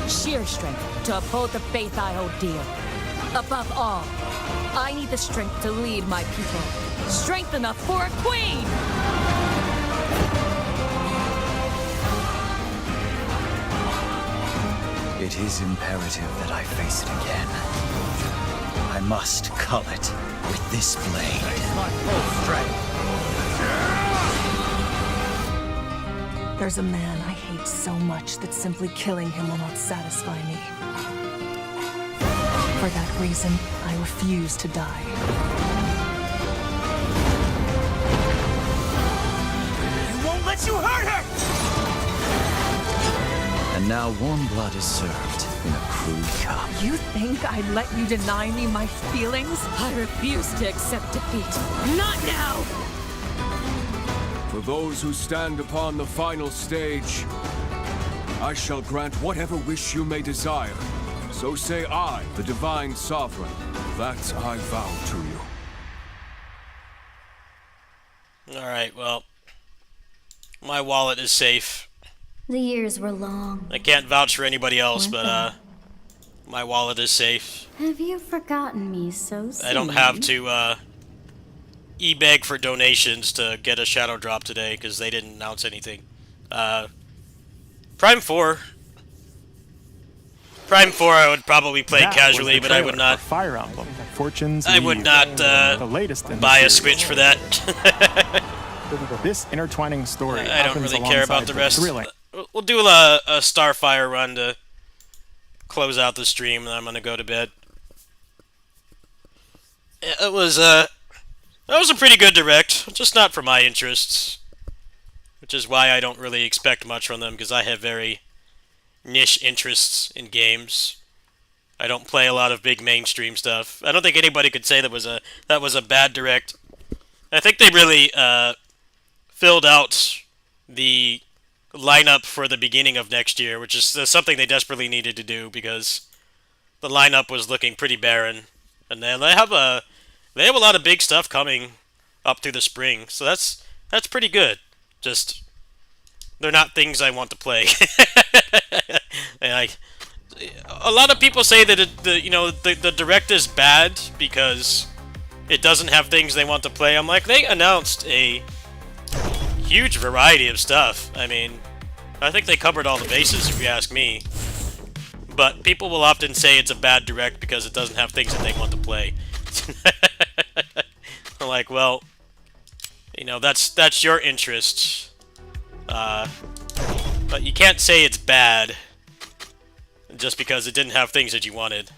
Sheer strength to uphold the faith I hold dear. Above all, I need the strength to lead my people. Strength enough for a queen! It is imperative that I face it again. I must cull it with this blade. My full strength. There's a man I hate so much that simply killing him will not satisfy me. For that reason, I refuse to die. I won't let you hurt her! And now warm blood is served in a crude cup. You think I'd let you deny me my feelings? I refuse to accept defeat. Not now! For those who stand upon the final stage, I shall grant whatever wish you may desire. So say I, the Divine Sovereign, that I vow to you. Alright, well, my wallet is safe. The years were long. I can't vouch for anybody else, but, My wallet is safe. Have you forgotten me so soon? I don't have to e-beg for donations to get a shadow drop today because they didn't announce anything. Prime 4. Prime 4 I would probably play casually, but I would not. Fire Emblem, Fortune's I would Eve, not the latest in buy the a series. Switch for that. This intertwining story I don't happens really care about alongside the rest. thrilling. We'll do a Starfire run to close out the stream, and I'm gonna go to bed. It was that was a pretty good direct, just not for my interests, which is why I don't really expect much from them because I have very niche interests in games. I don't play a lot of big mainstream stuff. I don't think anybody could say that was a bad direct. I think they really filled out the lineup for the beginning of next year, which is something they desperately needed to do because the lineup was looking pretty barren, and then they have a lot of big stuff coming up through the spring, so that's pretty good. Just they're not things I want to play. And a lot of people say that the direct is bad because it doesn't have things they want to play. I'm like, they announced a huge variety of stuff. I mean, I think they covered all the bases, if you ask me. But people will often say it's a bad direct because it doesn't have things that they want to play. I'm like, well, that's your interest. But you can't say it's bad just because it didn't have things that you wanted.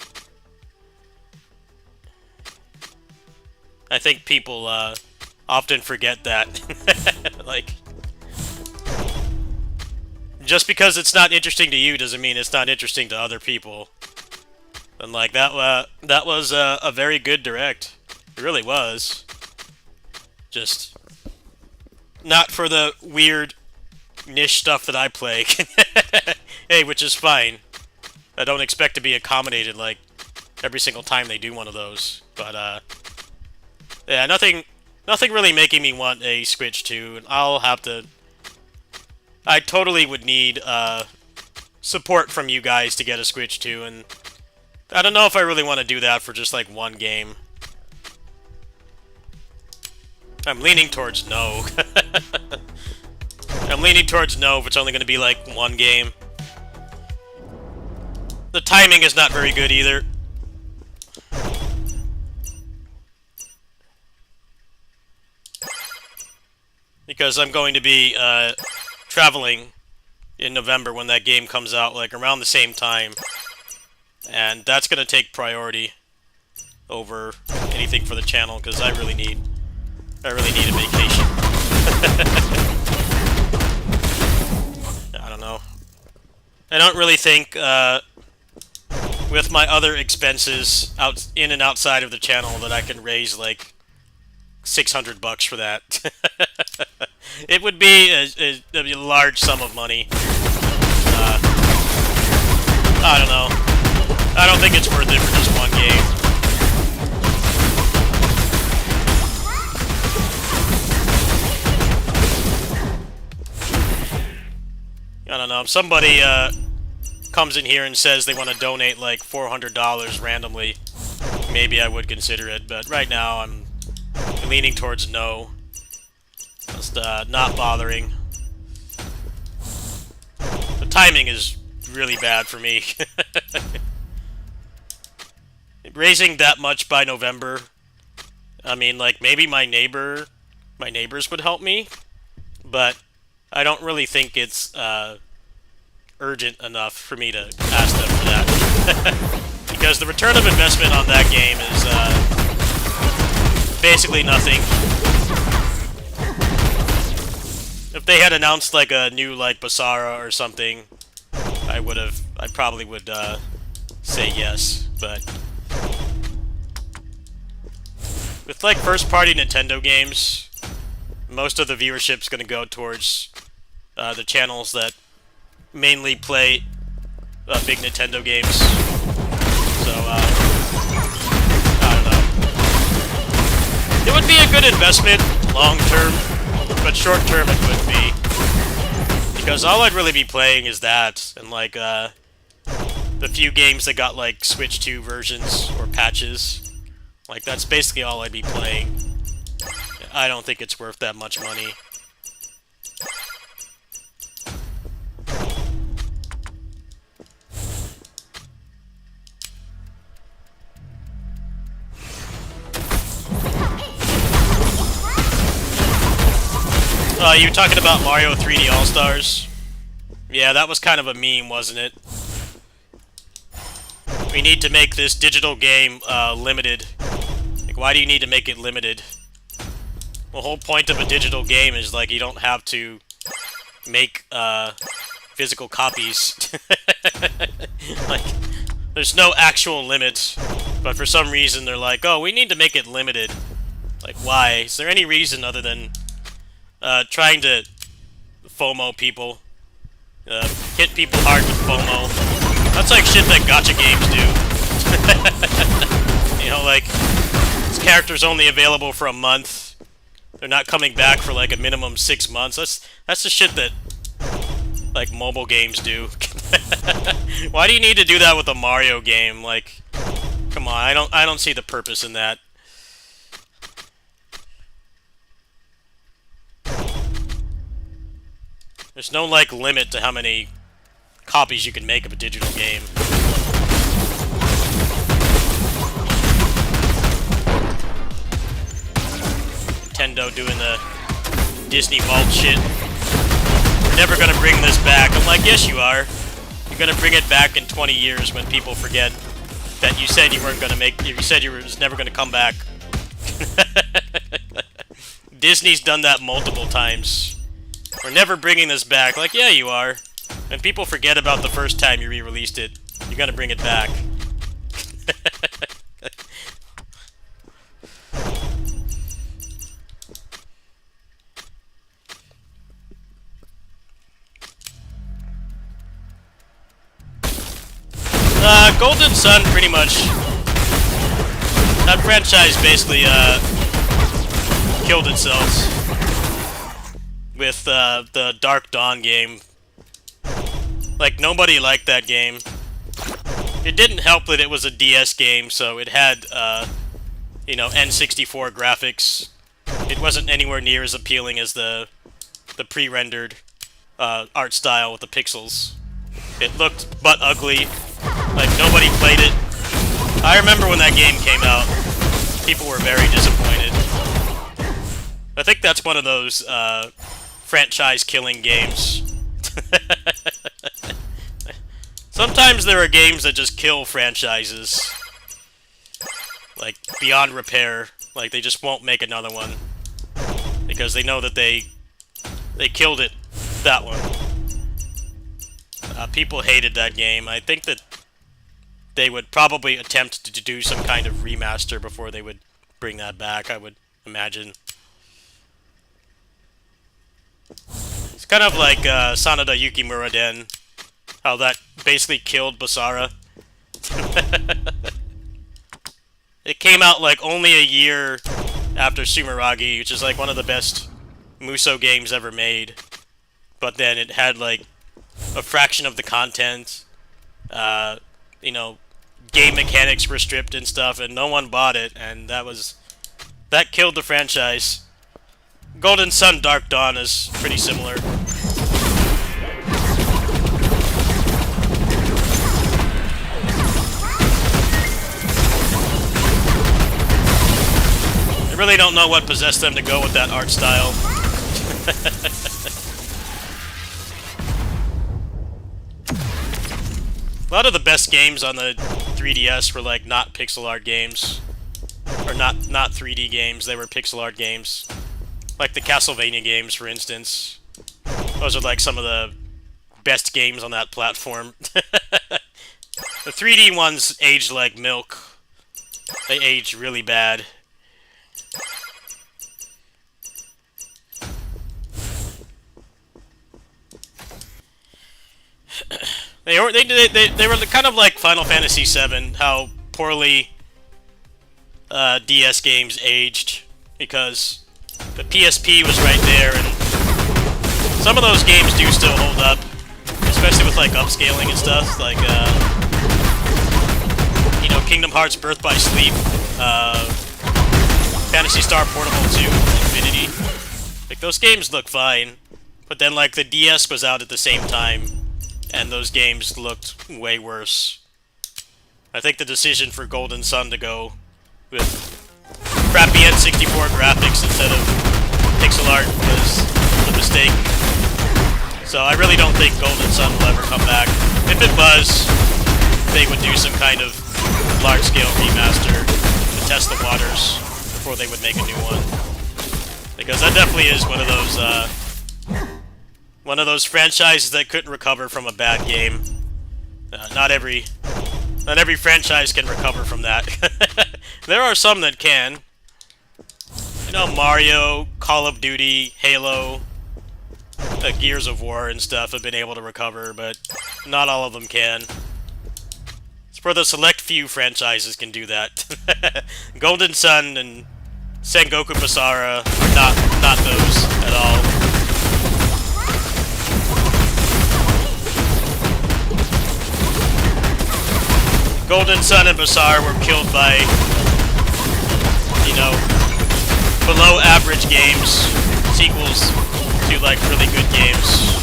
I think people often forget that. Like, just because it's not interesting to you doesn't mean it's not interesting to other people. And like that was a very good direct. It really was. Just not for the weird niche stuff that I play. Hey, which is fine. I don't expect to be accommodated like every single time they do one of those. But yeah, nothing really making me want a Switch 2. And I totally would need support from you guys to get a Switch 2, and I don't know if I really want to do that for just like one game. I'm leaning towards no. I'm leaning towards no if it's only going to be like one game. The timing is not very good either. Because I'm going to be traveling in November when that game comes out, like around the same time. And that's going to take priority over anything for the channel because I really need a vacation. I don't know. I don't really think with my other expenses in and outside of the channel that I can raise like $600 for that. It would be a large sum of money. I don't know. I don't think it's worth it for just one game. I don't know. If somebody comes in here and says they want to donate like $400 randomly, maybe I would consider it. But right now, I'm leaning towards no. Just not bothering. The timing is really bad for me. Raising that much by November, I mean, like, maybe my neighbors would help me, but I don't really think it's urgent enough for me to ask them for that. Because the return of investment on that game is basically nothing. If they had announced like a new like BASARA or something, I probably would say yes, but with like first-party Nintendo games, most of the viewership's gonna go towards the channels that mainly play big Nintendo games. So I don't know. It would be a good investment long term. But short term it would be. Because all I'd really be playing is that, and like, the few games that got like Switch 2 versions or patches. Like that's basically all I'd be playing. I don't think it's worth that much money. You were talking about Mario 3D All-Stars? Yeah, that was kind of a meme, wasn't it? We need to make this digital game limited. Like, why do you need to make it limited? The whole point of a digital game is, like, you don't have to make physical copies. Like, there's no actual limit. But for some reason, they're like, oh, we need to make it limited. Like, why? Is there any reason other than trying to FOMO people? Hit people hard with FOMO. That's like shit that gacha games do. You know, like, this character's only available for a month. They're not coming back for like a minimum 6 months. That's the shit that like mobile games do. Why do you need to do that with a Mario game? Like, come on, I don't see the purpose in that. There's no, like, limit to how many copies you can make of a digital game. Nintendo doing the Disney Vault shit. We're never gonna bring this back. I'm like, yes you are. You're gonna bring it back in 20 years when people forget that you said you weren't gonna make... You said you were never gonna come back. Disney's done that multiple times. We're never bringing this back. Like, yeah, you are. And people forget about the first time you re-released it. You're gonna bring it back. Golden Sun, pretty much. That franchise basically, killed itself. With the Dark Dawn game. Like, nobody liked that game. It didn't help that it was a DS game, so it had, you know, N64 graphics. It wasn't anywhere near as appealing as the pre-rendered art style with the pixels. It looked butt ugly. Like, nobody played it. I remember when that game came out. People were very disappointed. I think that's one of those, franchise-killing games. Sometimes there are games that just kill franchises. Like, beyond repair. Like, they just won't make another one. Because they know that they killed it, that one. People hated that game. I think that they would probably attempt to do some kind of remaster before they would bring that back, I would imagine. It's kind of like Sanada Yukimura Den, how that basically killed Basara. It came out like only a year after Sumeragi, which is like one of the best Musou games ever made. But then it had like a fraction of the content. You know, game mechanics were stripped and stuff, and no one bought it, and that killed the franchise. Golden Sun Dark Dawn is pretty similar. I really don't know what possessed them to go with that art style. A lot of the best games on the 3DS were like not pixel art games. Or not 3D games, they were pixel art games. Like the Castlevania games, for instance. Those are like some of the best games on that platform. The 3D ones aged like milk. They aged really bad. They were kind of like Final Fantasy VII, how poorly DS games aged, because the PSP was right there, and some of those games do still hold up, especially with like upscaling and stuff. Like Kingdom Hearts Birth by Sleep, Phantasy Star Portable 2, Infinity. Like, those games look fine, but then, like, the DS was out at the same time, and those games looked way worse. I think the decision for Golden Sun to go with crappy N64 graphics instead of pixel art was a mistake. So I really don't think Golden Sun will ever come back. If it was, they would do some kind of large-scale remaster to test the waters before they would make a new one. Because that definitely is one of those franchises that couldn't recover from a bad game. Not every franchise can recover from that. There are some that can. You know, Mario, Call of Duty, Halo, Gears of War and stuff have been able to recover, but not all of them can. It's for the select few franchises can do that. Golden Sun and Sengoku Basara are not those at all. Golden Sun and Basara were killed by, you know, below average games, sequels to like really good games.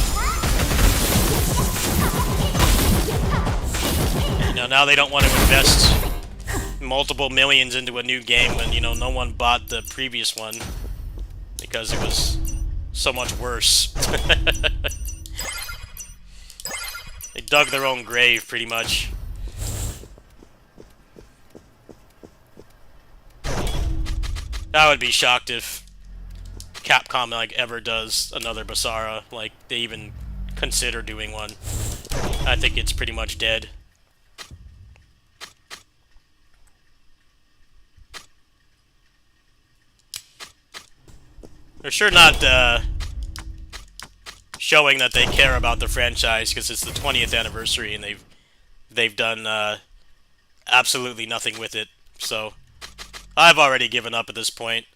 You know, now they don't want to invest multiple millions into a new game when, you know, no one bought the previous one because it was so much worse. They dug their own grave, pretty much. I would be shocked if Capcom, like, ever does another Basara, like, they even consider doing one. I think it's pretty much dead. They're sure not, showing that they care about the franchise, because it's the 20th anniversary, and they've done, absolutely nothing with it, so I've already given up at this point.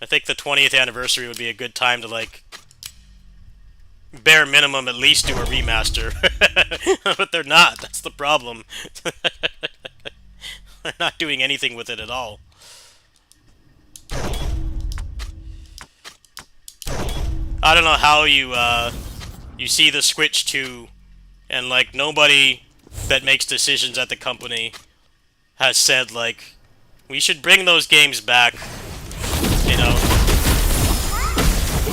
I think the 20th anniversary would be a good time to, like, bare minimum at least do a remaster. But they're not. That's the problem. They're not doing anything with it at all. I don't know how you see the Switch 2 and, like, nobody that makes decisions at the company has said, like, we should bring those games back. You know,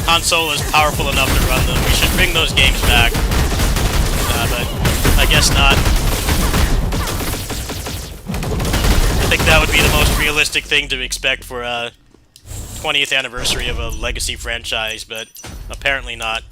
console is powerful enough to run them. We should bring those games back. But I guess not. I think that would be the most realistic thing to expect for a 20th anniversary of a legacy franchise, but apparently not.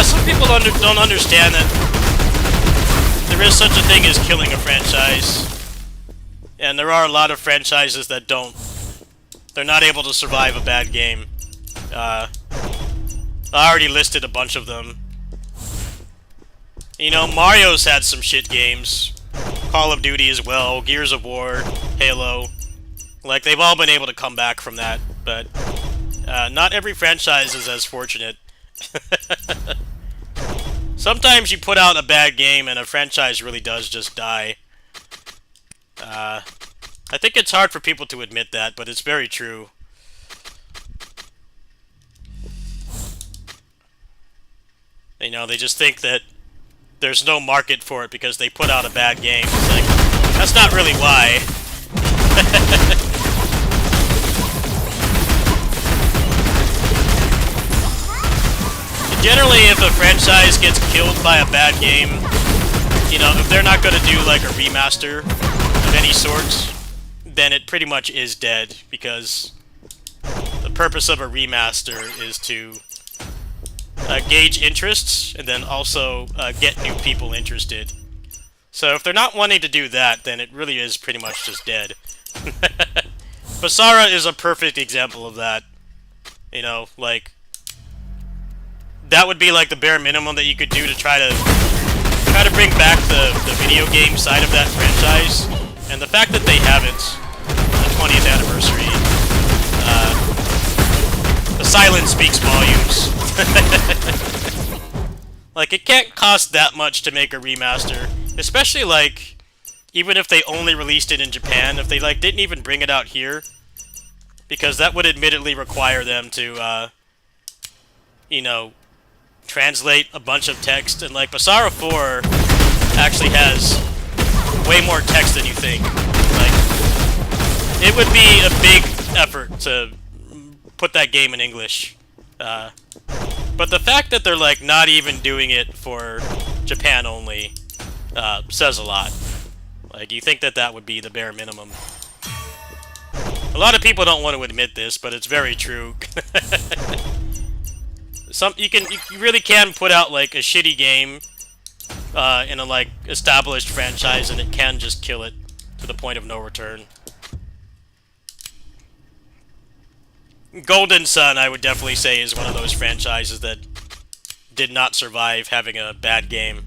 Some people don't understand that there is such a thing as killing a franchise. And there are a lot of franchises that don't. They're not able to survive a bad game. I already listed a bunch of them. You know, Mario's had some shit games. Call of Duty as well. Gears of War. Halo. Like, they've all been able to come back from that. But not every franchise is as fortunate. Sometimes you put out a bad game and a franchise really does just die. I think it's hard for people to admit that, but it's very true. You know, they just think that there's no market for it because they put out a bad game. It's like, that's not really why. Generally, if a franchise gets killed by a bad game, you know, if they're not going to do, like, a remaster of any sorts, then it pretty much is dead, because the purpose of a remaster is to, gauge interests, and then also get new people interested. So if they're not wanting to do that, then it really is pretty much just dead. BASARA is a perfect example of that. You know, like, that would be like the bare minimum that you could do to try to bring back the video game side of that franchise. And the fact that they haven't, the 20th anniversary, the silence speaks volumes. Like, it can't cost that much to make a remaster, especially, like, even if they only released it in Japan, if they, like, didn't even bring it out here, because that would admittedly require them to, you know, translate a bunch of text, and, like, BASARA 4 actually has way more text than you think. Like, it would be a big effort to put that game in English. But the fact that they're, like, not even doing it for Japan only says a lot. Like, you think that that would be the bare minimum. A lot of people don't want to admit this, but it's very true. You really can put out, like, a shitty game in a, like, established franchise, and it can just kill it to the point of no return. Golden Sun, I would definitely say, is one of those franchises that did not survive having a bad game.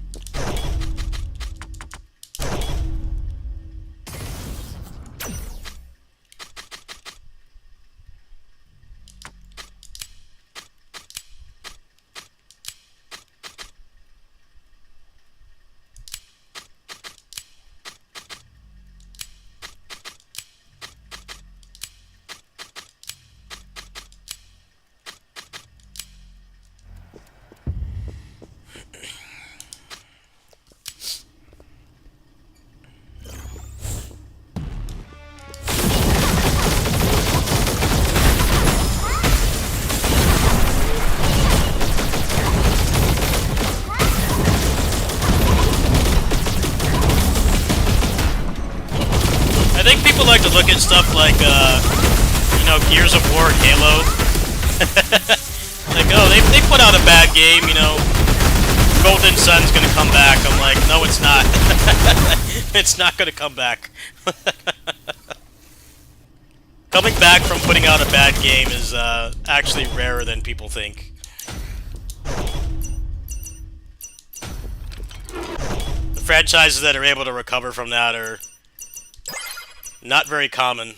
I think people like to look at stuff like, you know, Gears of War and Halo. Like, oh, they put out a bad game, you know, Golden Sun's gonna come back. I'm like, no, it's not. It's not gonna come back. Coming back from putting out a bad game is actually rarer than people think. The franchises that are able to recover from that are not very common.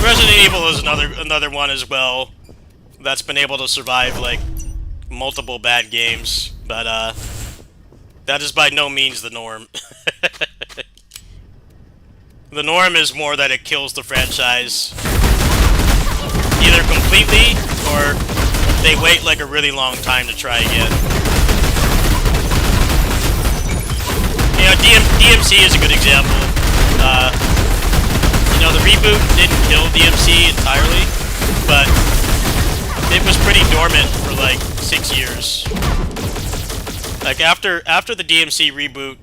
Resident Evil is another one as well that's been able to survive, like, multiple bad games, but that is by no means the norm. The norm is more that it kills the franchise either completely or they wait like a really long time to try again. You know, DMC is a good example. You know, the reboot didn't kill DMC entirely, but it was pretty dormant for like 6 years. Like, after the DMC reboot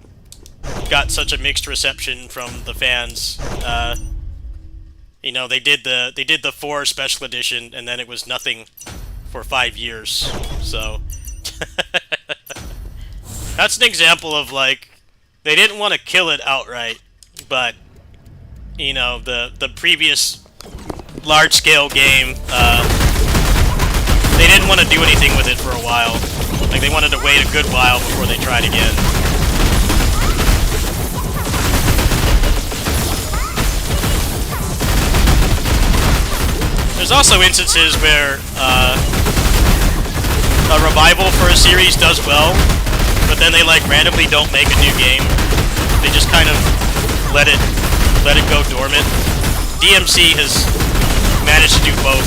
got such a mixed reception from the fans, you know, they did the 4 special edition, and then it was nothing for 5 years. So that's an example of, like, they didn't want to kill it outright, but you know, the previous large-scale game, they didn't want to do anything with it for a while. Like, they wanted to wait a good while before they tried again. There's also instances where a revival for a series does well, but then they, like, randomly don't make a new game. They just kind of let it go dormant. DMC has managed to do both.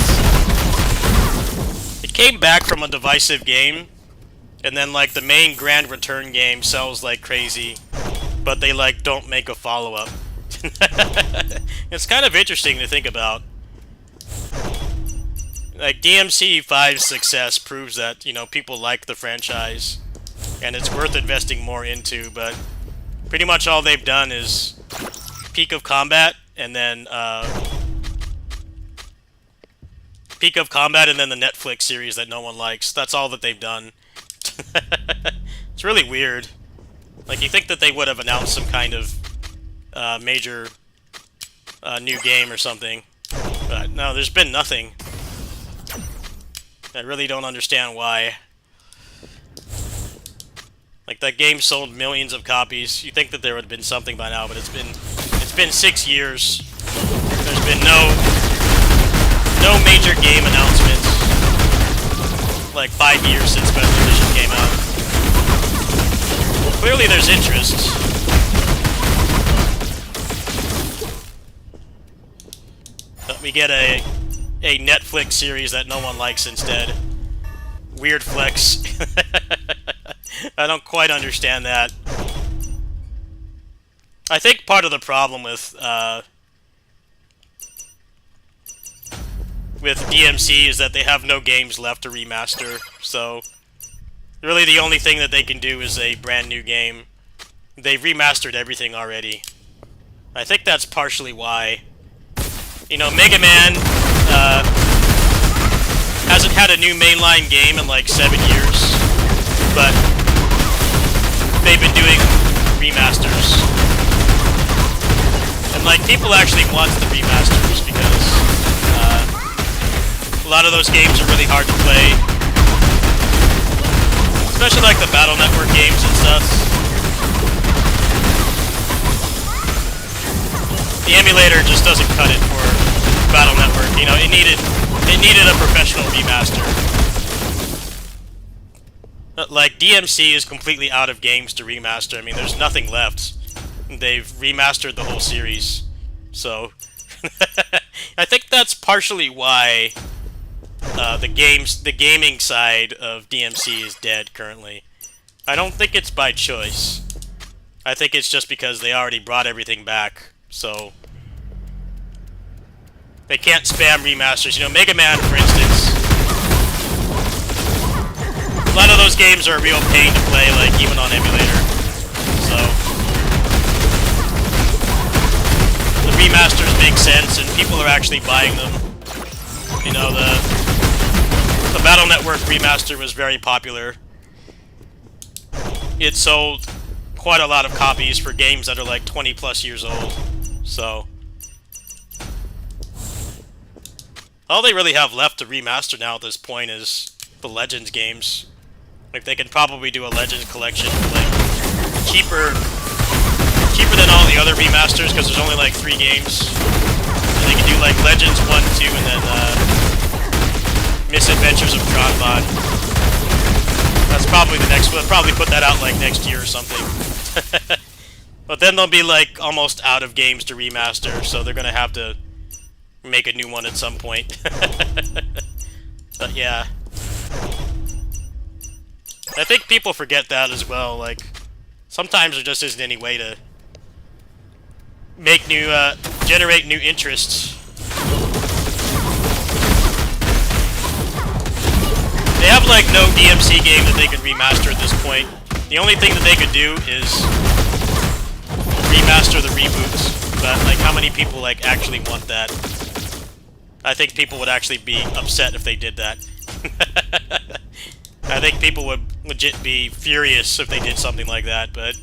It came back from a divisive game, and then like the main Grand Return game sells like crazy, but they like don't make a follow-up. It's kind of interesting to think about. Like DMC 5's success proves that, you know, people like the franchise and it's worth investing more into, but pretty much all they've done is Peak of Combat and then the Netflix series that no one likes. That's all that they've done. It's really weird. Like, you think that they would have announced some kind of major new game or something, but no, there's been nothing. I really don't understand why. Like, that game sold millions of copies. You think that there would have been something by now, but it's been 6 years. There's been no major game announcements. Like 5 years since Special Edition came out. Clearly there's interest. But we get a Netflix series that no one likes instead. Weird flex. I don't quite understand that. I think part of the problem with DMC is that they have no games left to remaster, so really the only thing that they can do is a brand new game. They've remastered everything already. I think that's partially why. You know, Mega Man hasn't had a new mainline game in like 7 years, but they've been doing remasters. And like, people actually want the remasters because a lot of those games are really hard to play. Especially like the Battle Network games and stuff. The emulator just doesn't cut it for Battle Network. You know, it needed a professional remaster. But like, DMC is completely out of games to remaster. I mean, there's nothing left. They've remastered the whole series. So I think that's partially why the gaming side of DMC is dead currently. I don't think it's by choice. I think it's just because they already brought everything back, so they can't spam remasters. You know, Mega Man, for instance, a lot of those games are a real pain to play, like, even on emulator. So the remasters make sense, and people are actually buying them. You know, the Battle Network remaster was very popular. It sold quite a lot of copies for games that are like 20 plus years old. So all they really have left to remaster now at this point is the Legends games. Like, they could probably do a Legends collection for like cheaper than all the other remasters, because there's only like 3 games. And they can do like Legends 1, 2, and then Misadventures of Tronbot. That's probably the next one. They'll probably put that out like next year or something. But then they'll be like almost out of games to remaster, so they're gonna have to make a new one at some point. But yeah, I think people forget that as well. Like, sometimes there just isn't any way to make new, generate new interests. They have like no DMC game that they can remaster at this point. The only thing that they could do is remaster the reboots. But like, how many people like actually want that? I think people would actually be upset if they did that. I think people would legit be furious if they did something like that, but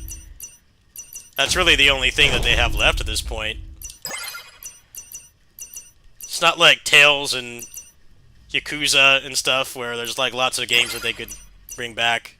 that's really the only thing that they have left at this point. It's not like Tales and Yakuza and stuff, where there's like lots of games that they could bring back.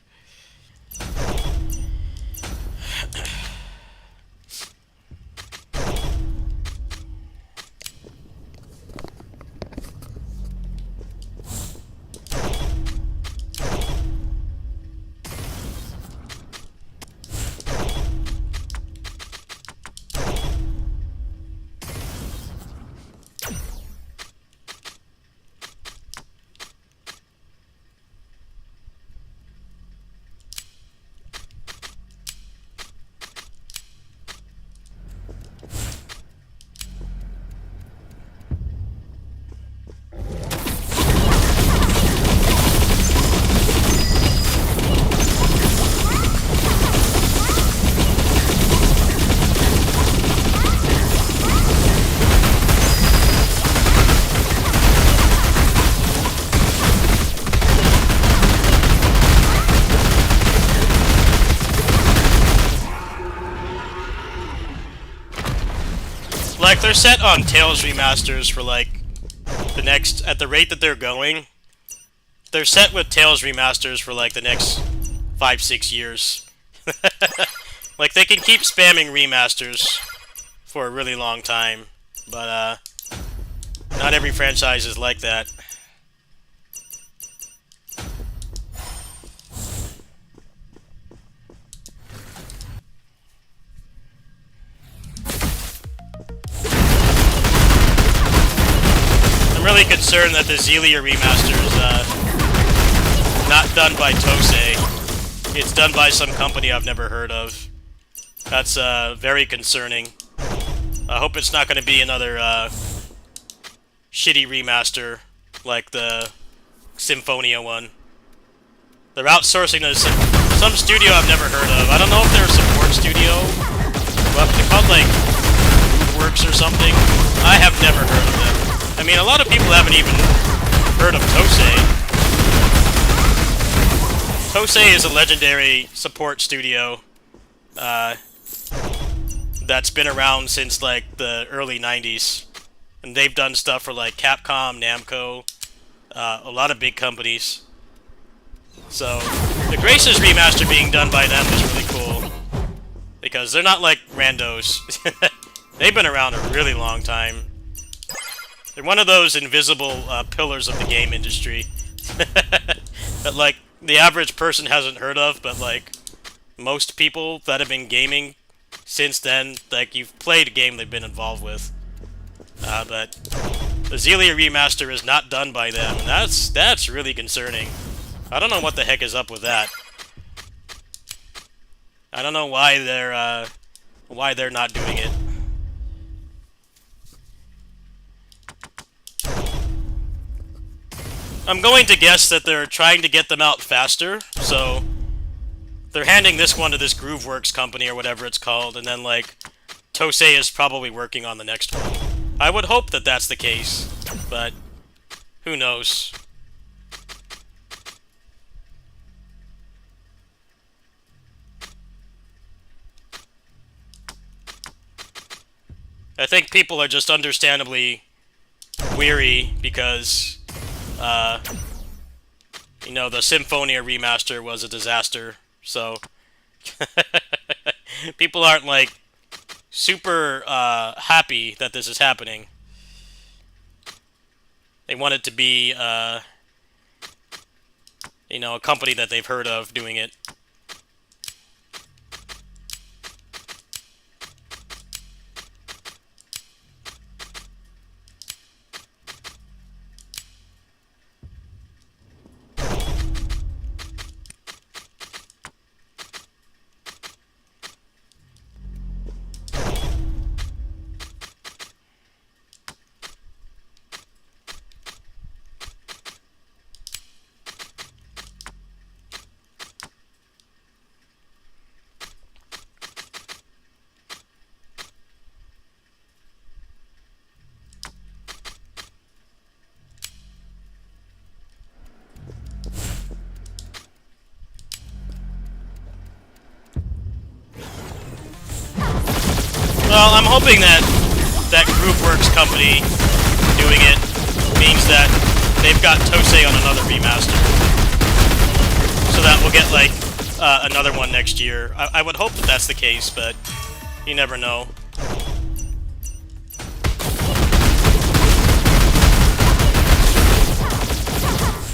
Like, they're set on Tales remasters for, like, the next... At the rate that they're going, they're set with Tales remasters for, like, the next 5-6 years. Like, they can keep spamming remasters for a really long time, but, not every franchise is like that. I'm really concerned that the Xillia remaster is not done by Tosei. It's done by some company I've never heard of. That's very concerning. I hope it's not going to be another shitty remaster like the Symphonia one. They're outsourcing to some studio I've never heard of. I don't know if they're a support studio, but they're called like Works or something. I have never heard of them. I mean, a lot of people haven't even heard of Tosei. Tosei is a legendary support studio that's been around since like the early 90s. And they've done stuff for like Capcom, Namco, a lot of big companies. So, the Graces remaster being done by them is really cool. Because they're not like randos. They've been around a really long time. They're one of those invisible pillars of the game industry. That like, the average person hasn't heard of, but like, most people that have been gaming since then, like, you've played a game they've been involved with. But the Xillia remaster is not done by them, and that's really concerning. I don't know what the heck is up with that. I don't know why they're not doing it. I'm going to guess that they're trying to get them out faster, so they're handing this one to this Grooveworks company or whatever it's called, and then like Tosei is probably working on the next one. I would hope that that's the case, but who knows? I think people are just understandably weary because, you know, the Symphonia remaster was a disaster, so people aren't, like, super happy that this is happening. They want it to be, you know, a company that they've heard of doing it. Well, I'm hoping that that Grooveworks company doing it means that they've got Tosei on another remaster. So that we'll get, like, another one next year. I would hope that that's the case, but you never know.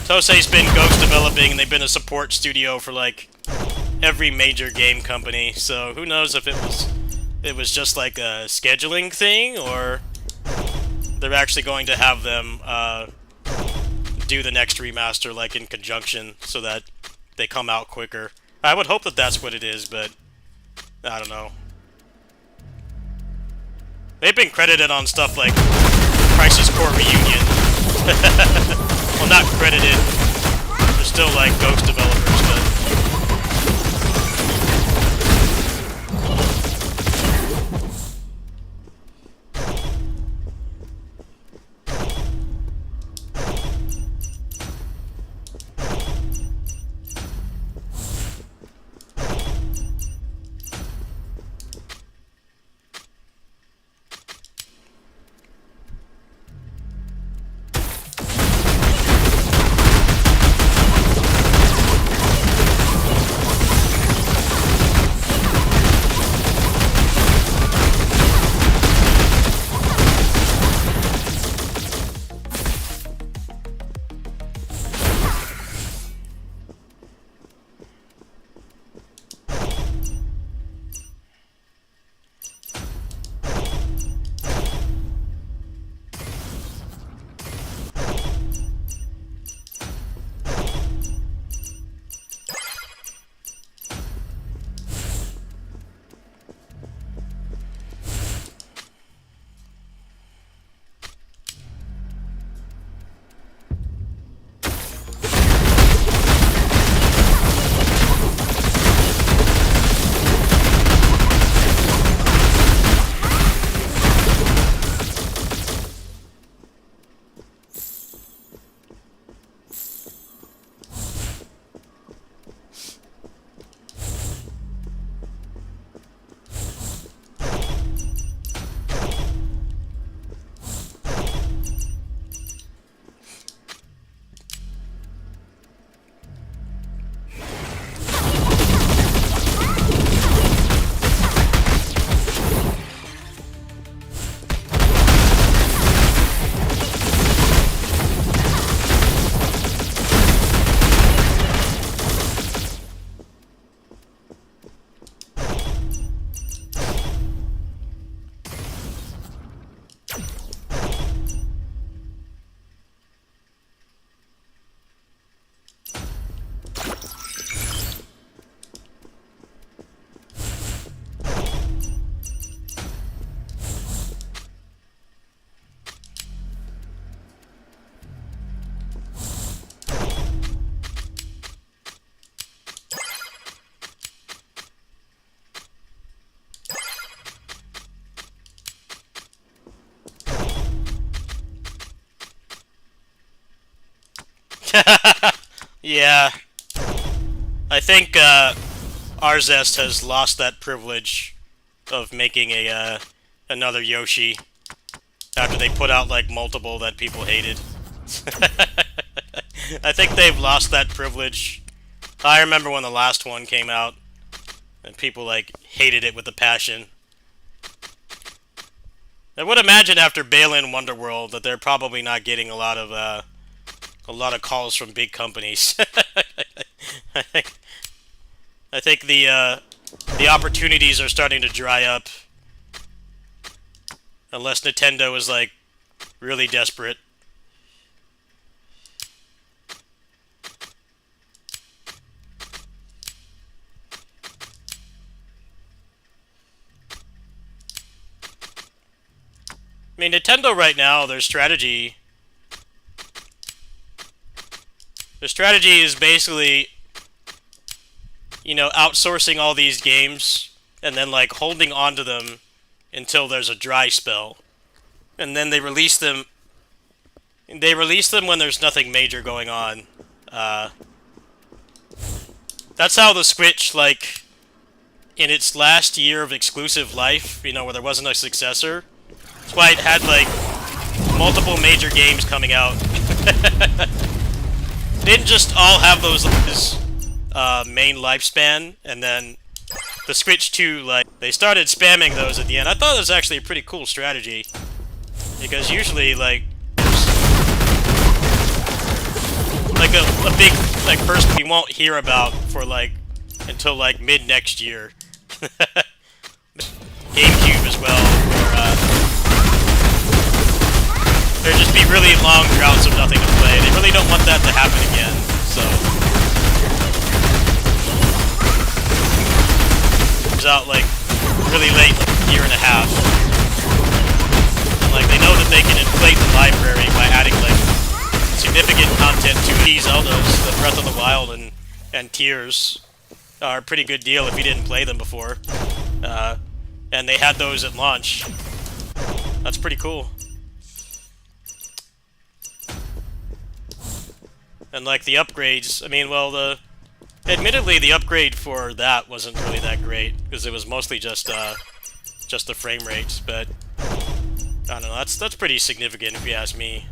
Tosei's been ghost developing, and they've been a support studio for, like, every major game company, so who knows if it was just like a scheduling thing, or they're actually going to have them do the next remaster like in conjunction so that they come out quicker. I would hope that that's what it is, but I don't know. They've been credited on stuff like Crisis Core Reunion. Well, not credited. They're still like ghost developers, but Yeah. I think Arzest has lost that privilege of making a another Yoshi after they put out like multiple that people hated. I think they've lost that privilege. I remember when the last one came out and people like hated it with a passion. I would imagine after Balan Wonderworld that they're probably not getting a lot of calls from big companies. I think the opportunities are starting to dry up, unless Nintendo is like really desperate. I mean, Nintendo right now, their strategy is basically, you know, outsourcing all these games and then like holding on to them until there's a dry spell. And then they release them when there's nothing major going on. That's how the Switch, like, in its last year of exclusive life, you know, where there wasn't a successor, that's why it had, like, multiple major games coming out. Didn't just all have those main lifespan, and then the Switch 2, like, they started spamming those at the end. I thought it was actually a pretty cool strategy, because usually, like a big, like, person we won't hear about for, like, until, like, mid-next year. GameCube as well, where, there'd just be really long droughts of nothing to play. They really don't want that to happen again, so... Comes out, like, really late, like a year and a half. Like, they know that they can inflate the library by adding, like, significant content to these Zeldas. The Breath of the Wild and Tears are a pretty good deal if you didn't play them before. And they had those at launch. That's pretty cool. And like the upgrades, I mean, well, admittedly the upgrade for that wasn't really that great because it was mostly just the frame rates. But I don't know, that's pretty significant if you ask me.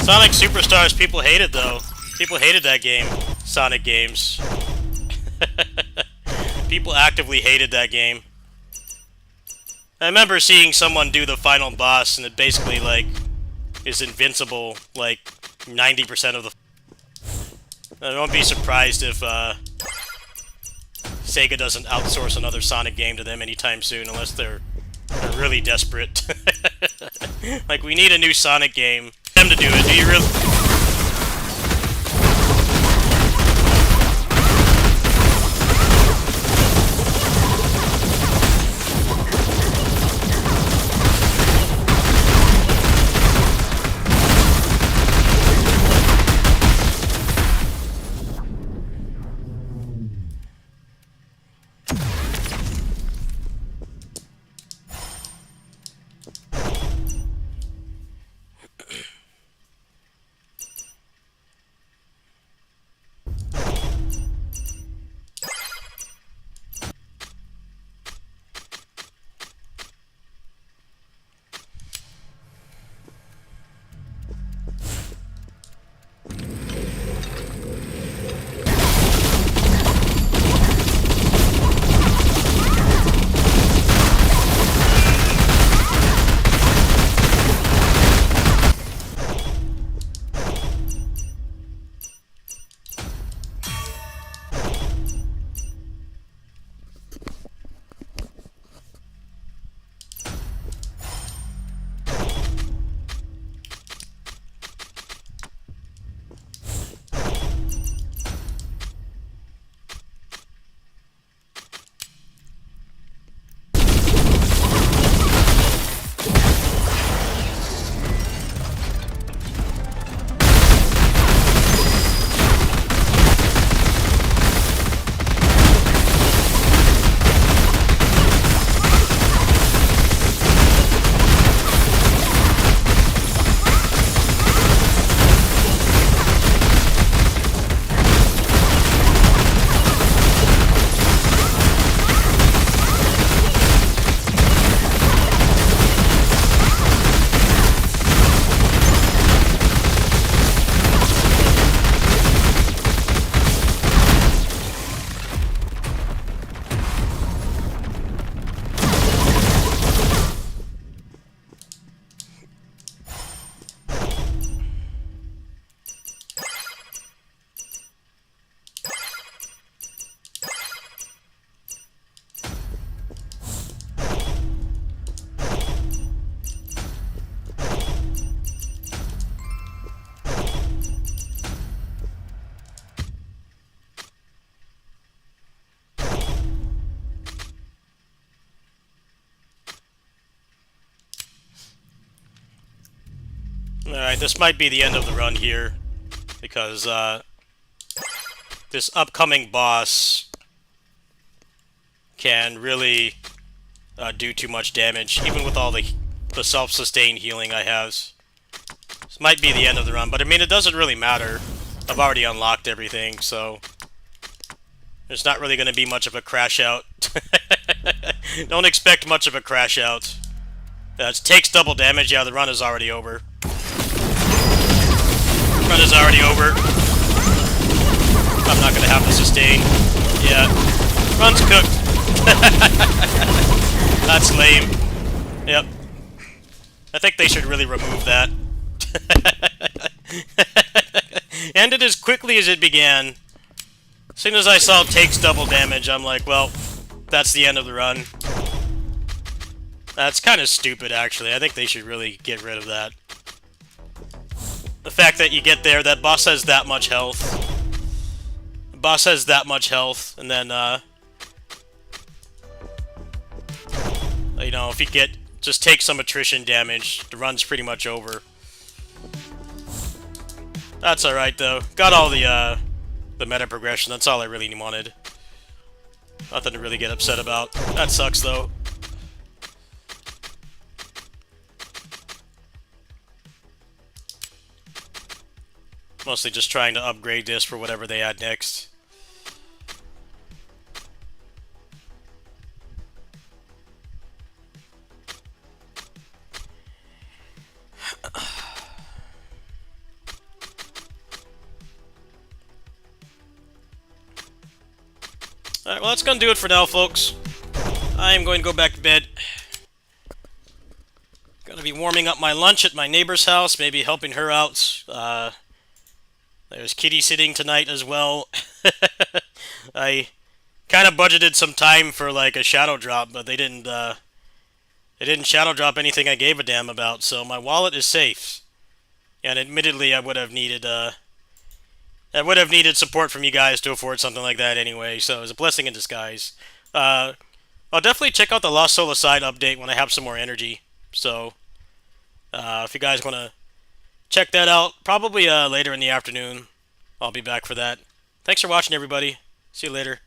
Sonic Superstars, people hated though. People hated that game, Sonic games. People actively hated that game. I remember seeing someone do the final boss and it basically, like, is invincible, like, 90% of the... I won't be surprised if, Sega doesn't outsource another Sonic game to them anytime soon, unless they're really desperate. Like, we need a new Sonic game. Them to do it. Do you really? Alright, this might be the end of the run here, because this upcoming boss can really do too much damage, even with all the self-sustained healing I have. This might be the end of the run, but I mean, it doesn't really matter. I've already unlocked everything, so there's not really going to be much of a crash out. Don't expect much of a crash out. It takes double damage. Yeah, the run is already over. Run is already over. I'm not going to have to sustain. Yeah. Run's cooked. That's lame. Yep. I think they should really remove that. Ended as quickly as it began. As soon as I saw takes double damage, I'm like, well, that's the end of the run. That's kind of stupid, actually. I think they should really get rid of that. The fact that you get there, that boss has that much health. The boss has that much health, and then, you know, if you just take some attrition damage, the run's pretty much over. That's alright, though. Got all the meta progression. That's all I really wanted. Nothing to really get upset about. That sucks, though. Mostly just trying to upgrade this for whatever they add next. Alright, well, that's gonna do it for now, folks. I am going to go back to bed. Gonna be warming up my lunch at my neighbor's house, maybe helping her out. There's Kitty sitting tonight as well. I kind of budgeted some time for like a shadow drop, but they didn't shadow drop anything I gave a damn about, so my wallet is safe. And admittedly, I would have needed support from you guys to afford something like that anyway, so it was a blessing in disguise. I'll definitely check out the Lost Soul Aside update when I have some more energy. So, if you guys want to check that out, probably later in the afternoon, I'll be back for that. Thanks for watching, everybody. See you later.